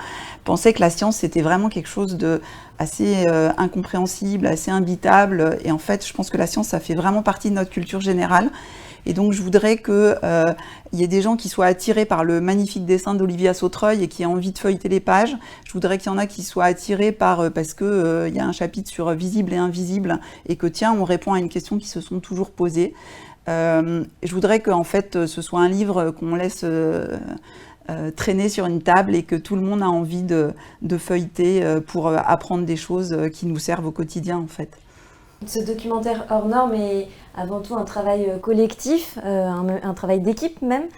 Speaker 9: pensaient que la science c'était vraiment quelque chose de assez incompréhensible, assez imbitable. Et en fait, je pense que la science, ça fait vraiment partie de notre culture générale. Et donc, je voudrais qu'il y ait des gens qui soient attirés par le magnifique dessin d'Olivia Sautreuil et qui aient envie de feuilleter les pages. Je voudrais qu'il y en a qui soient attirés parce qu'il y a un chapitre sur visible et invisible et que, tiens, on répond à une question qui se sont toujours posées. Je voudrais qu'en fait, ce soit un livre qu'on laisse traîner sur une table et que tout le monde a envie de feuilleter pour apprendre des choses qui nous servent au quotidien en fait.
Speaker 5: Ce documentaire hors norme est avant tout un travail collectif, un travail d'équipe même.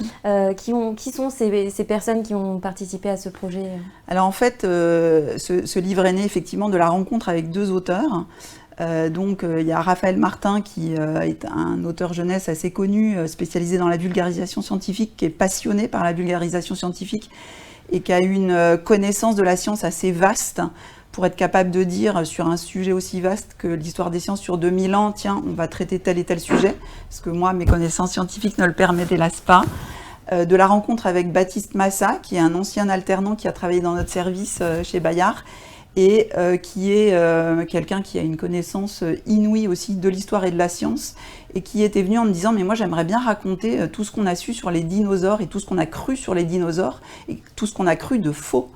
Speaker 5: Qui sont ces personnes qui ont participé à ce projet?
Speaker 9: Alors en fait, ce livre est né effectivement de la rencontre avec 2 auteurs. Donc il y a Raphaël Martin qui est un auteur jeunesse assez connu, spécialisé dans la vulgarisation scientifique, qui est passionné par la vulgarisation scientifique et qui a une connaissance de la science assez vaste pour être capable de dire sur un sujet aussi vaste que l'histoire des sciences sur 2000 ans, tiens, on va traiter tel et tel sujet, parce que moi, mes connaissances scientifiques ne le permettent hélas pas. De la rencontre avec Baptiste Massa, qui est un ancien alternant qui a travaillé dans notre service chez Bayard, et qui est quelqu'un qui a une connaissance inouïe aussi de l'histoire et de la science, et qui était venu en me disant « mais moi j'aimerais bien raconter tout ce qu'on a su sur les dinosaures et tout ce qu'on a cru sur les dinosaures, et tout ce qu'on a cru de faux.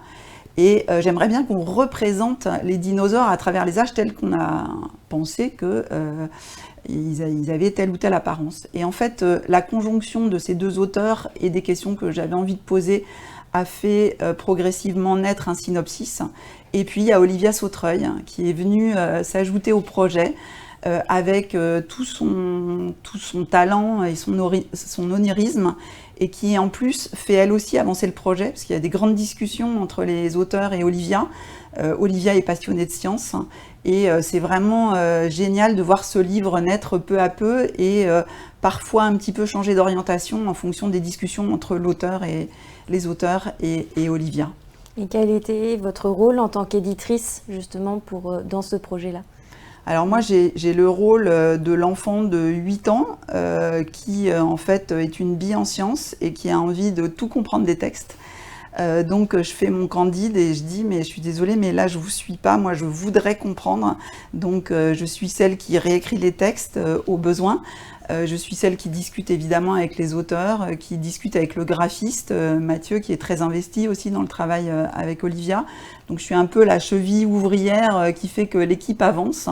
Speaker 9: Et j'aimerais bien qu'on représente les dinosaures à travers les âges tels qu'on a pensé qu'ils avaient telle ou telle apparence. » Et en fait, la conjonction de ces 2 auteurs et des questions que j'avais envie de poser a fait progressivement naître un synopsis. Et puis il y a Olivia Sautreuil qui est venue s'ajouter au projet avec tout son talent et son onirisme, et qui en plus fait elle aussi avancer le projet, parce qu'il y a des grandes discussions entre les auteurs et Olivia. Olivia est passionnée de science, et c'est vraiment génial de voir ce livre naître peu à peu, et parfois un petit peu changer d'orientation en fonction des discussions entre l'auteur et les auteurs et Olivia.
Speaker 5: Et quel était votre rôle en tant qu'éditrice, justement, dans ce projet-là?
Speaker 9: Alors moi, j'ai le rôle de l'enfant de 8 ans qui, en fait, est une bille en sciences et qui a envie de tout comprendre des textes. Donc je fais mon candide et je dis « mais je suis désolée, mais là je vous suis pas, moi je voudrais comprendre ». Donc je suis celle qui réécrit les textes au besoin. Je suis celle qui discute évidemment avec les auteurs, qui discute avec le graphiste, Mathieu, qui est très investi aussi dans le travail avec Olivia. Donc je suis un peu la cheville ouvrière qui fait que l'équipe avance.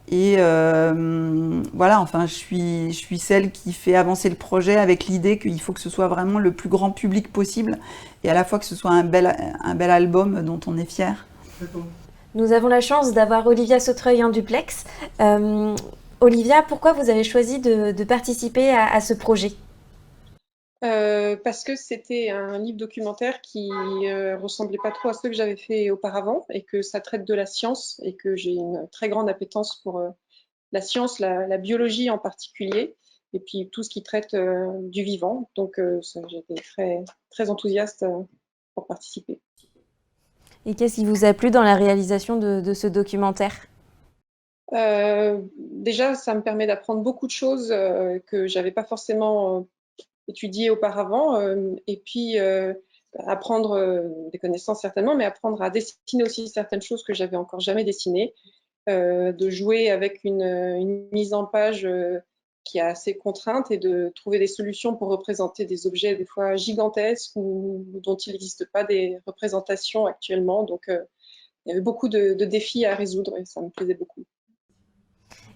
Speaker 9: Et voilà, enfin, je suis celle qui fait avancer le projet avec l'idée qu'il faut que ce soit vraiment le plus grand public possible, et à la fois que ce soit un bel album dont on est fier.
Speaker 5: Nous avons la chance d'avoir Olivia Sautreuil en duplex. Olivia, pourquoi vous avez choisi de participer à ce projet?
Speaker 10: Parce que c'était un livre documentaire qui ressemblait pas trop à ceux que j'avais fait auparavant, et que ça traite de la science, et que j'ai une très grande appétence pour la science, la biologie en particulier, et puis tout ce qui traite du vivant. Donc j'étais très, très enthousiaste pour participer.
Speaker 5: Et qu'est-ce qui vous a plu dans la réalisation de ce documentaire?
Speaker 10: Déjà, ça me permet d'apprendre beaucoup de choses que j'avais pas forcément étudiées auparavant, et puis apprendre des connaissances certainement, mais apprendre à dessiner aussi certaines choses que j'avais encore jamais dessinées, de jouer avec une mise en page qui est assez contrainte, et de trouver des solutions pour représenter des objets des fois gigantesques ou dont il n'existe pas des représentations actuellement. Donc il y avait beaucoup de défis à résoudre, et ça me plaisait beaucoup.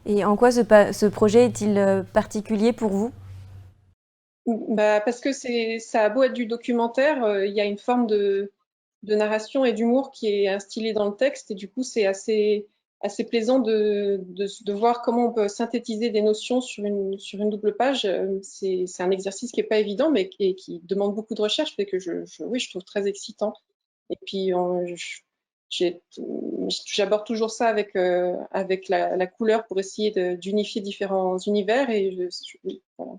Speaker 5: Et en quoi ce projet est-il particulier pour vous?
Speaker 10: Parce que ça a beau être du documentaire, il y a une forme de narration et d'humour qui est instillée dans le texte, et du coup c'est assez plaisant de voir comment on peut synthétiser des notions sur une double page. C'est un exercice qui n'est pas évident, mais qui demande beaucoup de recherche, fait que je trouve très excitant. Et puis j'aborde toujours ça avec la couleur pour essayer d'unifier différents univers, et voilà.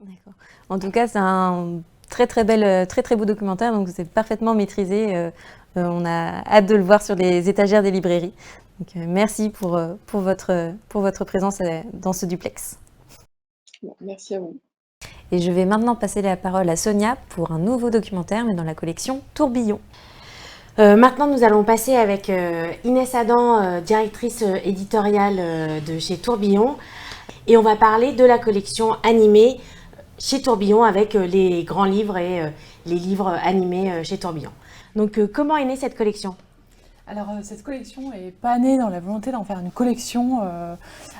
Speaker 5: D'accord. En tout cas, c'est un très beau documentaire, donc c'est parfaitement maîtrisé. On a hâte de le voir sur les étagères des librairies. Donc, merci pour votre présence dans ce duplex.
Speaker 10: Merci à vous.
Speaker 5: Et je vais maintenant passer la parole à Sonia pour un nouveau documentaire, mais dans la collection Tourbillon.
Speaker 2: Maintenant, nous allons passer avec Inès Adam, directrice éditoriale de chez Tourbillon, et on va parler de la collection animée chez Tourbillon avec les grands livres et les livres animés chez Tourbillon. Donc, comment est née cette collection ?
Speaker 11: Alors cette collection n'est pas née dans la volonté d'en faire une collection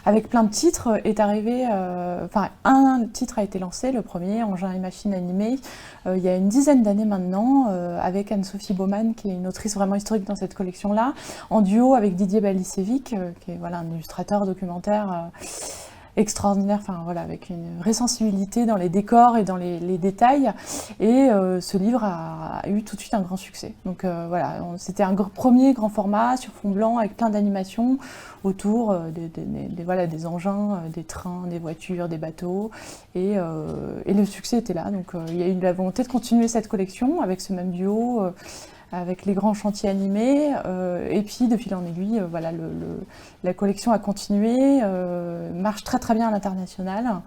Speaker 11: avec plein de titres, est arrivé, un titre a été lancé, le premier, Engins et machines animés, il y a une dizaine d'années maintenant, avec Anne-Sophie Baumann, qui est une autrice vraiment historique dans cette collection-là, en duo avec Didier Balicevic, qui est un illustrateur documentaire extraordinaire, avec une vraie sensibilité dans les décors et dans les détails. Et ce livre a eu tout de suite un grand succès. Donc c'était un premier grand format sur fond blanc avec plein d'animations autour des engins, des trains, des voitures, des bateaux. Et le succès était là. Donc il y a eu la volonté de continuer cette collection avec ce même duo. Avec les grands chantiers animés, et puis de fil en aiguille, la collection a continué, marche très très bien à l'international,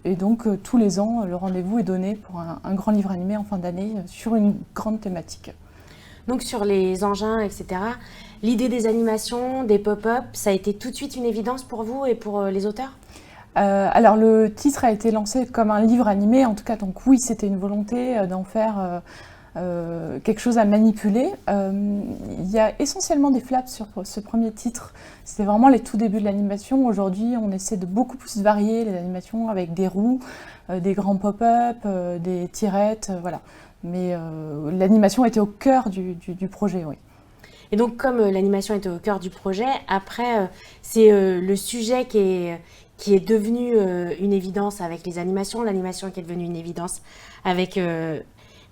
Speaker 11: et donc tous les ans, le rendez-vous est donné pour un grand livre animé en fin d'année sur une grande thématique.
Speaker 2: Donc sur les engins, etc., l'idée des animations, des pop-up, ça a été tout de suite une évidence pour vous et pour les auteurs ?
Speaker 11: Alors le titre a été lancé comme un livre animé, en tout cas, donc oui, c'était une volonté d'en faire quelque chose à manipuler. Il y a essentiellement des flaps sur ce premier titre. C'était vraiment les tout débuts de l'animation. Aujourd'hui, on essaie de beaucoup plus varier les animations avec des roues, des grands pop-up, des tirettes, voilà. Mais l'animation était au cœur du projet, oui.
Speaker 2: Et donc, comme l'animation était au cœur du projet, après, c'est le sujet qui est devenu une évidence avec les animations, l'animation qui est devenue une évidence avec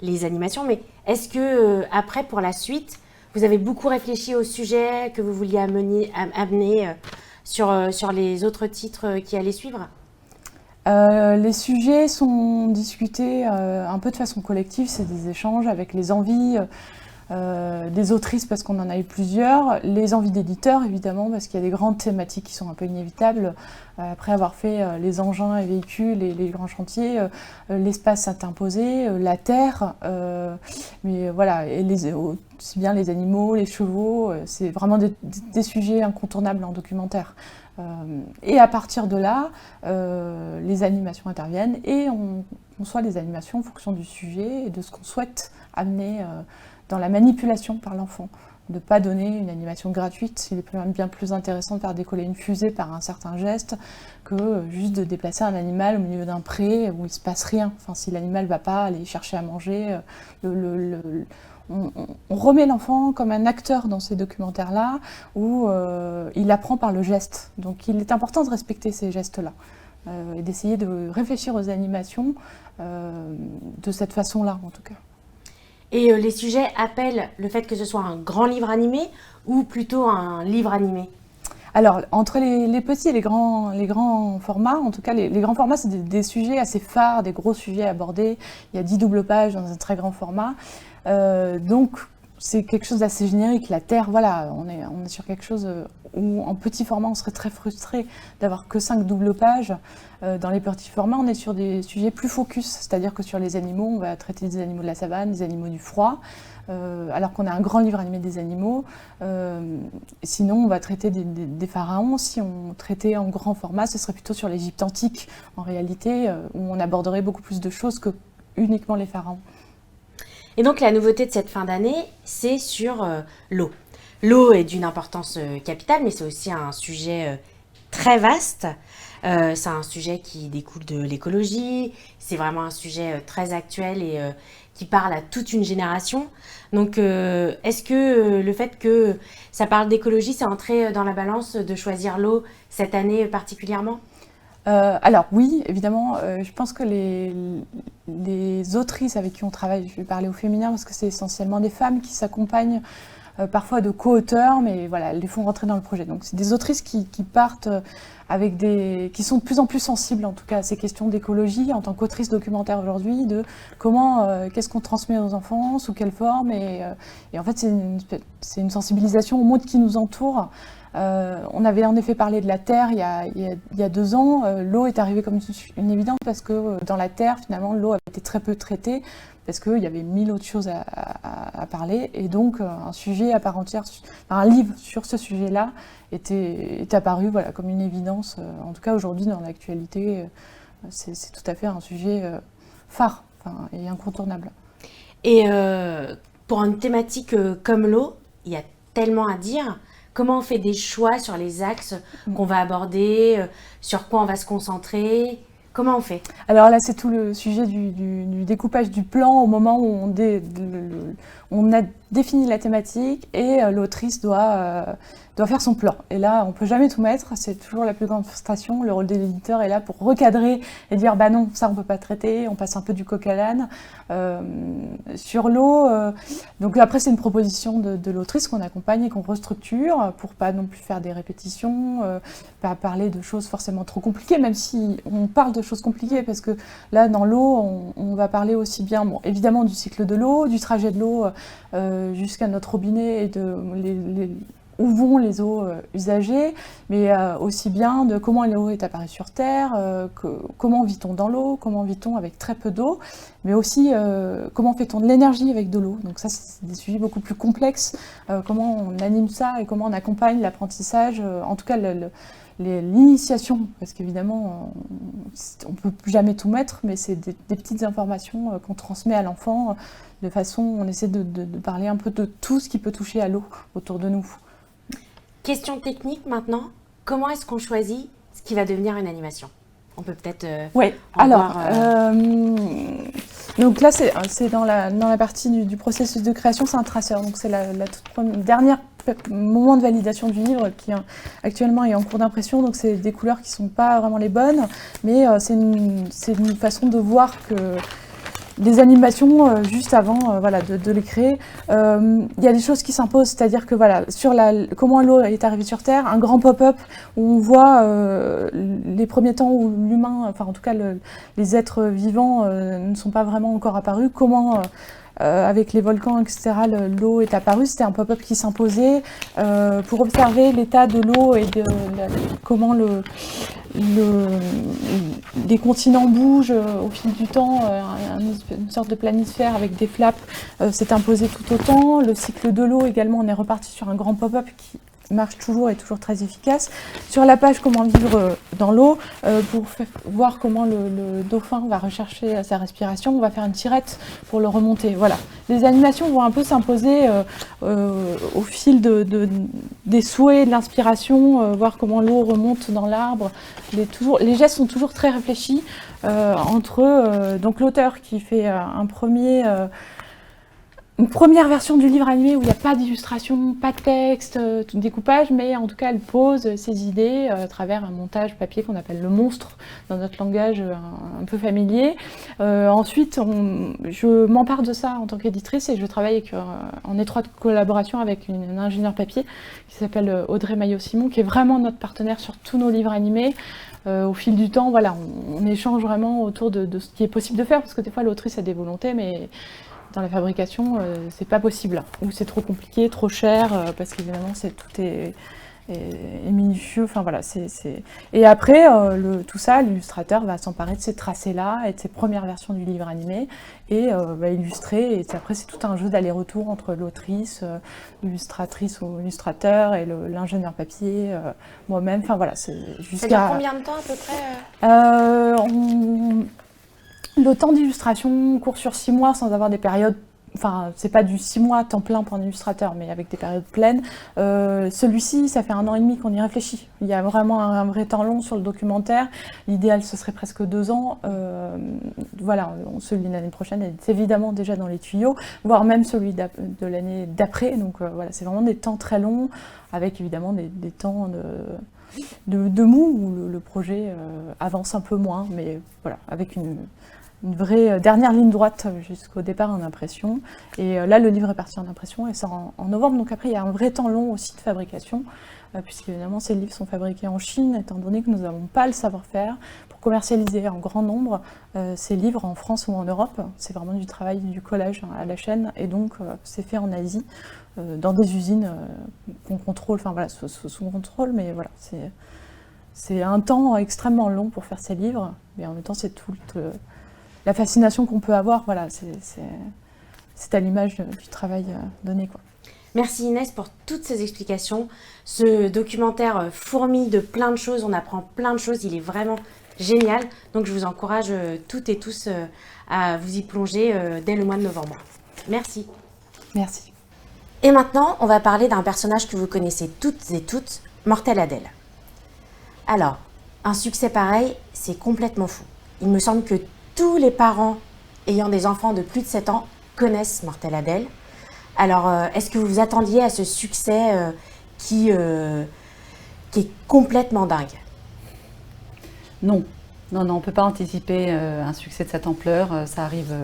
Speaker 2: les animations. Mais est-ce que après, pour la suite, vous avez beaucoup réfléchi au sujet que vous vouliez amener sur les autres titres qui allaient suivre ?
Speaker 11: Les sujets sont discutés un peu de façon collective, c'est des échanges avec les envies des autrices parce qu'on en a eu plusieurs, les envies d'éditeurs évidemment parce qu'il y a des grandes thématiques qui sont un peu inévitables. Après avoir fait les engins et véhicules et les grands chantiers, l'espace s'est imposé, la terre, mais voilà, et aussi bien les animaux, les chevaux, c'est vraiment des sujets incontournables en documentaire. Et à partir de là, les animations interviennent et on conçoit les animations en fonction du sujet et de ce qu'on souhaite amener dans la manipulation par l'enfant. De ne pas donner une animation gratuite, il est bien plus intéressant de faire décoller une fusée par un certain geste que juste de déplacer un animal au milieu d'un pré où il ne se passe rien. Enfin, si l'animal ne va pas aller chercher à manger, on remet l'enfant comme un acteur dans ces documentaires-là où il apprend par le geste. Donc il est important de respecter ces gestes-là et d'essayer de réfléchir aux animations de cette façon-là en tout cas.
Speaker 2: Et les sujets appellent le fait que ce soit un grand livre animé ou plutôt un livre animé ?
Speaker 11: Alors, entre les petits et les grands formats, en tout cas, les grands formats, c'est des sujets assez phares, des gros sujets abordés. Il y a 10 doubles pages dans un très grand format. Donc, c'est quelque chose d'assez générique. La Terre, voilà, on est sur quelque chose où, en petit format, on serait très frustré d'avoir que 5 doubles pages. Dans les petits formats, on est sur des sujets plus focus, c'est-à-dire que sur les animaux, on va traiter des animaux de la savane, des animaux du froid, alors qu'on a un grand livre animé des animaux. Sinon, on va traiter des pharaons. Si on traitait en grand format, ce serait plutôt sur l'Égypte antique, en réalité, où on aborderait beaucoup plus de choses que uniquement les pharaons.
Speaker 2: Et donc, la nouveauté de cette fin d'année, c'est sur l'eau. L'eau est d'une importance capitale, mais c'est aussi un sujet très vaste. C'est un sujet qui découle de l'écologie, c'est vraiment un sujet très actuel et qui parle à toute une génération. Donc, est-ce que le fait que ça parle d'écologie, c'est entré dans la balance de choisir l'eau cette année particulièrement ?
Speaker 11: Alors oui, évidemment, je pense que les autrices avec qui on travaille, je vais parler au féminin parce que c'est essentiellement des femmes qui s'accompagnent parfois de co-auteurs, mais voilà, elles les font rentrer dans le projet. Donc c'est des autrices qui partent qui sont de plus en plus sensibles en tout cas à ces questions d'écologie en tant qu'autrice documentaire aujourd'hui, de comment, qu'est-ce qu'on transmet aux enfants, sous quelle forme, et en fait c'est une sensibilisation au monde qui nous entoure. On avait en effet parlé de la Terre il y a 2 ans. L'eau est arrivée comme une évidence parce que dans la Terre, finalement, l'eau avait été très peu traitée parce qu'il y avait 1000 autres choses à parler. Et donc, un sujet à part entière, un livre sur ce sujet-là est apparu voilà, comme une évidence. En tout cas, aujourd'hui, dans l'actualité, c'est tout à fait un sujet phare et incontournable.
Speaker 2: Et pour une thématique comme l'eau, il y a tellement à dire. Comment on fait des choix sur les axes qu'on va aborder, sur quoi on va se concentrer? Comment on fait?
Speaker 11: Alors là, c'est tout le sujet du découpage du plan au moment où on a défini la thématique et l'autrice doit faire son plan. Et là, on ne peut jamais tout mettre, c'est toujours la plus grande frustration. Le rôle de l'éditeur est là pour recadrer et dire « bah non, ça on ne peut pas traiter », on passe un peu du coq à l'âne. Sur l'eau, donc après c'est une proposition de l'autrice qu'on accompagne et qu'on restructure pour pas non plus faire des répétitions, pas parler de choses forcément trop compliquées, même si on parle de choses compliquées, parce que là dans l'eau, on va parler aussi bien, bon, évidemment du cycle de l'eau, du trajet de l'eau jusqu'à notre robinet et de où vont les eaux usagées, mais aussi bien de comment l'eau est apparue sur Terre, comment vit-on dans l'eau, comment vit-on avec très peu d'eau, mais aussi comment fait-on de l'énergie avec de l'eau. Donc ça, c'est des sujets beaucoup plus complexes, comment on anime ça et comment on accompagne l'apprentissage, en tout cas l'initiation, parce qu'évidemment, on ne peut jamais tout mettre, mais c'est des petites informations qu'on transmet à l'enfant, de façon, on essaie de parler un peu de tout ce qui peut toucher à l'eau autour de nous.
Speaker 2: Question technique maintenant, comment est-ce qu'on choisit ce qui va devenir une animation? On peut peut-être
Speaker 11: oui, alors, donc là c'est dans la partie du processus de création, c'est un traceur, donc c'est la toute dernière moment de validation du livre qui actuellement est en cours d'impression, donc c'est des couleurs qui ne sont pas vraiment les bonnes, mais c'est une façon de voir que des animations juste avant voilà, de les créer. Il y a des choses qui s'imposent, c'est-à-dire que voilà, sur comment l'eau est arrivée sur Terre, un grand pop-up où on voit les premiers temps où l'humain, enfin en tout cas les êtres vivants ne sont pas vraiment encore apparus, comment avec les volcans, etc., l'eau est apparue. C'était un pop-up qui s'imposait pour observer l'état de l'eau et comment les continents bougent au fil du temps. Une sorte de planisphère avec des flaps s'est imposé tout autant. Le cycle de l'eau également, on est reparti sur un grand pop-up qui marche toujours et toujours très efficace. Sur la page comment vivre dans l'eau, pour voir comment le dauphin va rechercher sa respiration, on va faire une tirette pour le remonter. Voilà. Les animations vont un peu s'imposer au fil des souhaits, de l'inspiration, voir comment l'eau remonte dans l'arbre. Les gestes sont toujours très réfléchis entre donc l'auteur qui fait une première version du livre animé où il n'y a pas d'illustration, pas de texte, tout découpage, mais en tout cas elle pose ses idées à travers un montage papier qu'on appelle le monstre dans notre langage un peu familier. Ensuite, je m'empare de ça en tant qu'éditrice et je travaille en étroite collaboration avec une ingénieure papier qui s'appelle Audrey Maillot-Simon, qui est vraiment notre partenaire sur tous nos livres animés. Au fil du temps, voilà, on échange vraiment autour de ce qui est possible de faire, parce que des fois l'autrice a des volontés, mais dans la fabrication, c'est pas possible, ou c'est trop compliqué, trop cher, parce qu'évidemment tout est minutieux. Enfin voilà, Et après, tout ça, l'illustrateur va s'emparer de ces tracés-là et de ces premières versions du livre animé et va illustrer. Et après, c'est tout un jeu d'aller-retour entre l'autrice, l'illustratrice ou l'illustrateur et l'ingénieur papier, moi-même. Enfin voilà, c'est jusqu'à.
Speaker 2: Ça dure combien de temps à peu près
Speaker 11: Le temps d'illustration court sur 6 mois sans avoir des périodes, enfin c'est pas du 6 mois à temps plein pour un illustrateur, mais avec des périodes pleines. Celui-ci, ça fait 1 an et demi qu'on y réfléchit. Il y a vraiment un vrai temps long sur le documentaire. L'idéal, ce serait presque 2 ans. Voilà, celui de l'année prochaine est évidemment déjà dans les tuyaux, voire même celui de l'année d'après. Donc voilà, c'est vraiment des temps très longs, avec évidemment des temps de mou où le projet avance un peu moins, mais voilà, avec une vraie dernière ligne droite jusqu'au départ en impression. Et là, le livre est parti en impression et sort en novembre. Donc après, il y a un vrai temps long aussi de fabrication, puisqu'évidemment, ces livres sont fabriqués en Chine, étant donné que nous n'avons pas le savoir-faire pour commercialiser en grand nombre ces livres en France ou en Europe. C'est vraiment du travail du collage à la chaîne, et donc c'est fait en Asie, dans des usines qu'on contrôle, enfin voilà, sous contrôle, mais voilà, c'est un temps extrêmement long pour faire ces livres, mais en même temps, c'est toute la fascination qu'on peut avoir, voilà, c'est à l'image du travail donné, quoi.
Speaker 2: Merci Inès pour toutes ces explications. Ce documentaire fourmille de plein de choses, on apprend plein de choses, il est vraiment génial. Donc je vous encourage toutes et tous à vous y plonger dès le mois de novembre. Merci.
Speaker 11: Merci.
Speaker 2: Et maintenant, on va parler d'un personnage que vous connaissez toutes et toutes, Mortelle Adèle. Alors, un succès pareil, c'est complètement fou. Il me semble que tous les parents ayant des enfants de plus de 7 ans connaissent Mortelle Adèle. Alors, est-ce que vous vous attendiez à ce succès qui est complètement dingue?
Speaker 1: Non, on ne peut pas anticiper un succès de cette ampleur. Ça arrive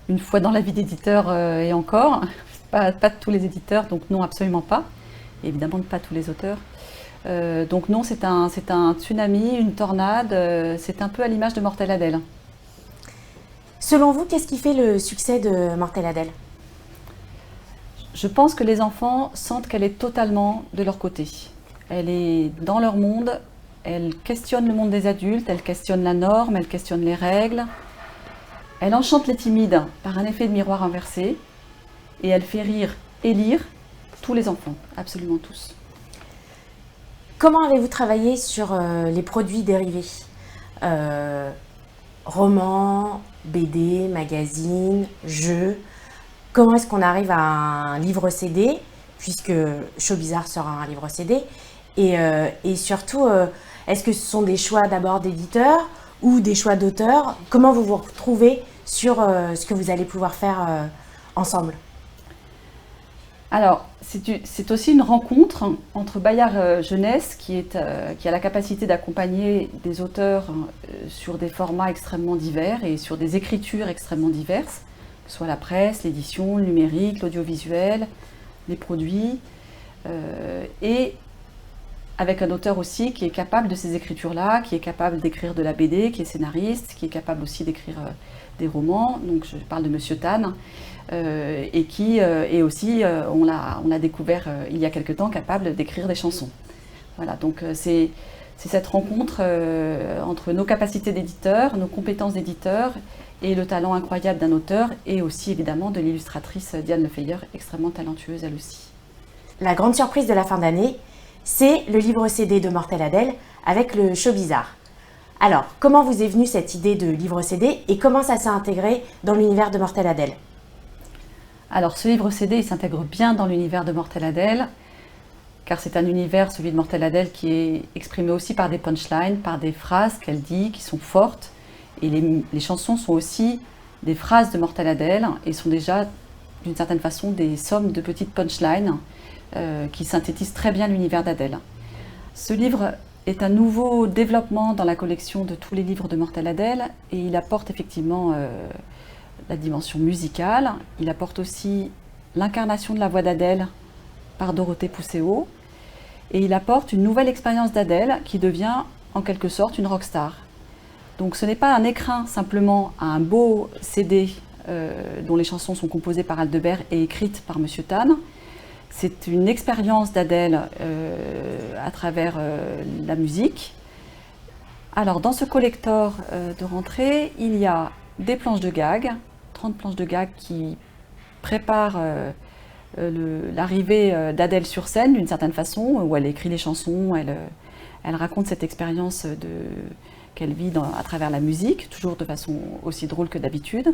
Speaker 1: une fois dans la vie d'éditeur et encore. Pas tous les éditeurs, donc non, absolument pas. Et évidemment, pas tous les auteurs. Donc non, c'est un tsunami, une tornade. C'est un peu à l'image de Mortelle Adèle.
Speaker 2: Selon vous, qu'est-ce qui fait le succès de Mortelle Adèle?
Speaker 1: Je pense que les enfants sentent qu'elle est totalement de leur côté. Elle est dans leur monde, elle questionne le monde des adultes, elle questionne la norme, elle questionne les règles. Elle enchante les timides par un effet de miroir inversé et elle fait rire et lire tous les enfants, absolument tous.
Speaker 2: Comment avez-vous travaillé sur les produits dérivés? Romans, BD, magazines, jeux. Comment est-ce qu'on arrive à un livre CD, puisque Show Bizarre sera un livre CD, et surtout, est-ce que ce sont des choix d'abord d'éditeurs ou des choix d'auteurs? Comment vous vous retrouvez sur ce que vous allez pouvoir faire ensemble?
Speaker 1: Alors, c'est aussi une rencontre entre Bayard Jeunesse, qui a la capacité d'accompagner des auteurs sur des formats extrêmement divers et sur des écritures extrêmement diverses, que ce soit la presse, l'édition, le numérique, l'audiovisuel, les produits, et avec un auteur aussi qui est capable de ces écritures-là, qui est capable d'écrire de la BD, qui est scénariste, qui est capable aussi d'écrire des romans. Donc je parle de Monsieur Tan, et qui est aussi, on l'a découvert il y a quelque temps, capable d'écrire des chansons. Voilà, donc c'est cette rencontre entre nos capacités d'éditeur, nos compétences d'éditeur et le talent incroyable d'un auteur, et aussi évidemment de l'illustratrice Diane Lefeyer, extrêmement talentueuse elle aussi.
Speaker 2: La grande surprise de la fin d'année, c'est le livre CD de Mortelle Adèle avec le Show Bizarre. Alors, comment vous est venue cette idée de livre CD et comment ça s'est intégré dans l'univers de Mortelle Adèle?
Speaker 1: Alors, ce livre CD, il s'intègre bien dans l'univers de Mortelle Adèle, car c'est un univers, celui de Mortelle Adèle, qui est exprimé aussi par des punchlines, par des phrases qu'elle dit, qui sont fortes. Et les chansons sont aussi des phrases de Mortelle Adèle et sont déjà, d'une certaine façon, des sommes de petites punchlines qui synthétisent très bien l'univers d'Adèle. Ce livre est un nouveau développement dans la collection de tous les livres de Mortelle Adèle, et il apporte effectivement la dimension musicale. Il apporte aussi l'incarnation de la voix d'Adèle par Dorothée Pousseau, et il apporte une nouvelle expérience d'Adèle qui devient en quelque sorte une rockstar. Donc ce n'est pas un écrin simplement à un beau CD dont les chansons sont composées par Aldebert et écrites par Monsieur Tan. C'est une expérience d'Adèle à travers la musique. Alors dans ce collector de rentrée, il y a des planches de gags, 30 planches de gags qui préparent l'arrivée d'Adèle sur scène d'une certaine façon, où elle écrit les chansons, elle raconte cette expérience qu'elle vit à travers la musique, toujours de façon aussi drôle que d'habitude.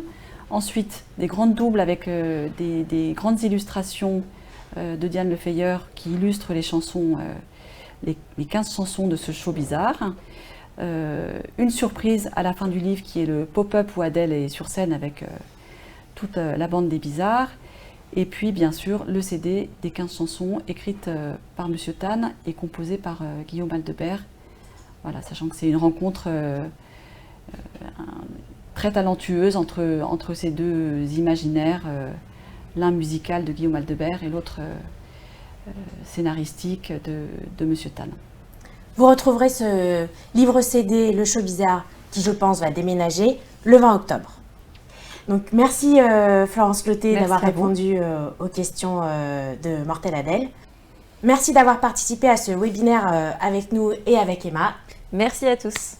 Speaker 1: Ensuite, des grandes doubles avec des grandes illustrations de Diane Lefeyer qui illustre les chansons, les 15 chansons de ce Show Bizarre. Une surprise à la fin du livre qui est le pop-up où Adèle est sur scène avec toute la bande des Bizarres. Et puis bien sûr le CD des 15 chansons écrites par Monsieur Tan et composées par Guillaume Aldebert. Voilà, sachant que c'est une rencontre très talentueuse entre ces deux imaginaires. L'un musical de Guillaume Aldebert et l'autre scénaristique de Monsieur Tan.
Speaker 2: Vous retrouverez ce livre CD, le Show Bizarre, qui je pense va déménager le 20 octobre. Donc merci Florence Clotet d'avoir répondu aux questions de Mortelle Adèle. Merci d'avoir participé à ce webinaire avec nous et avec Emma.
Speaker 5: Merci à tous.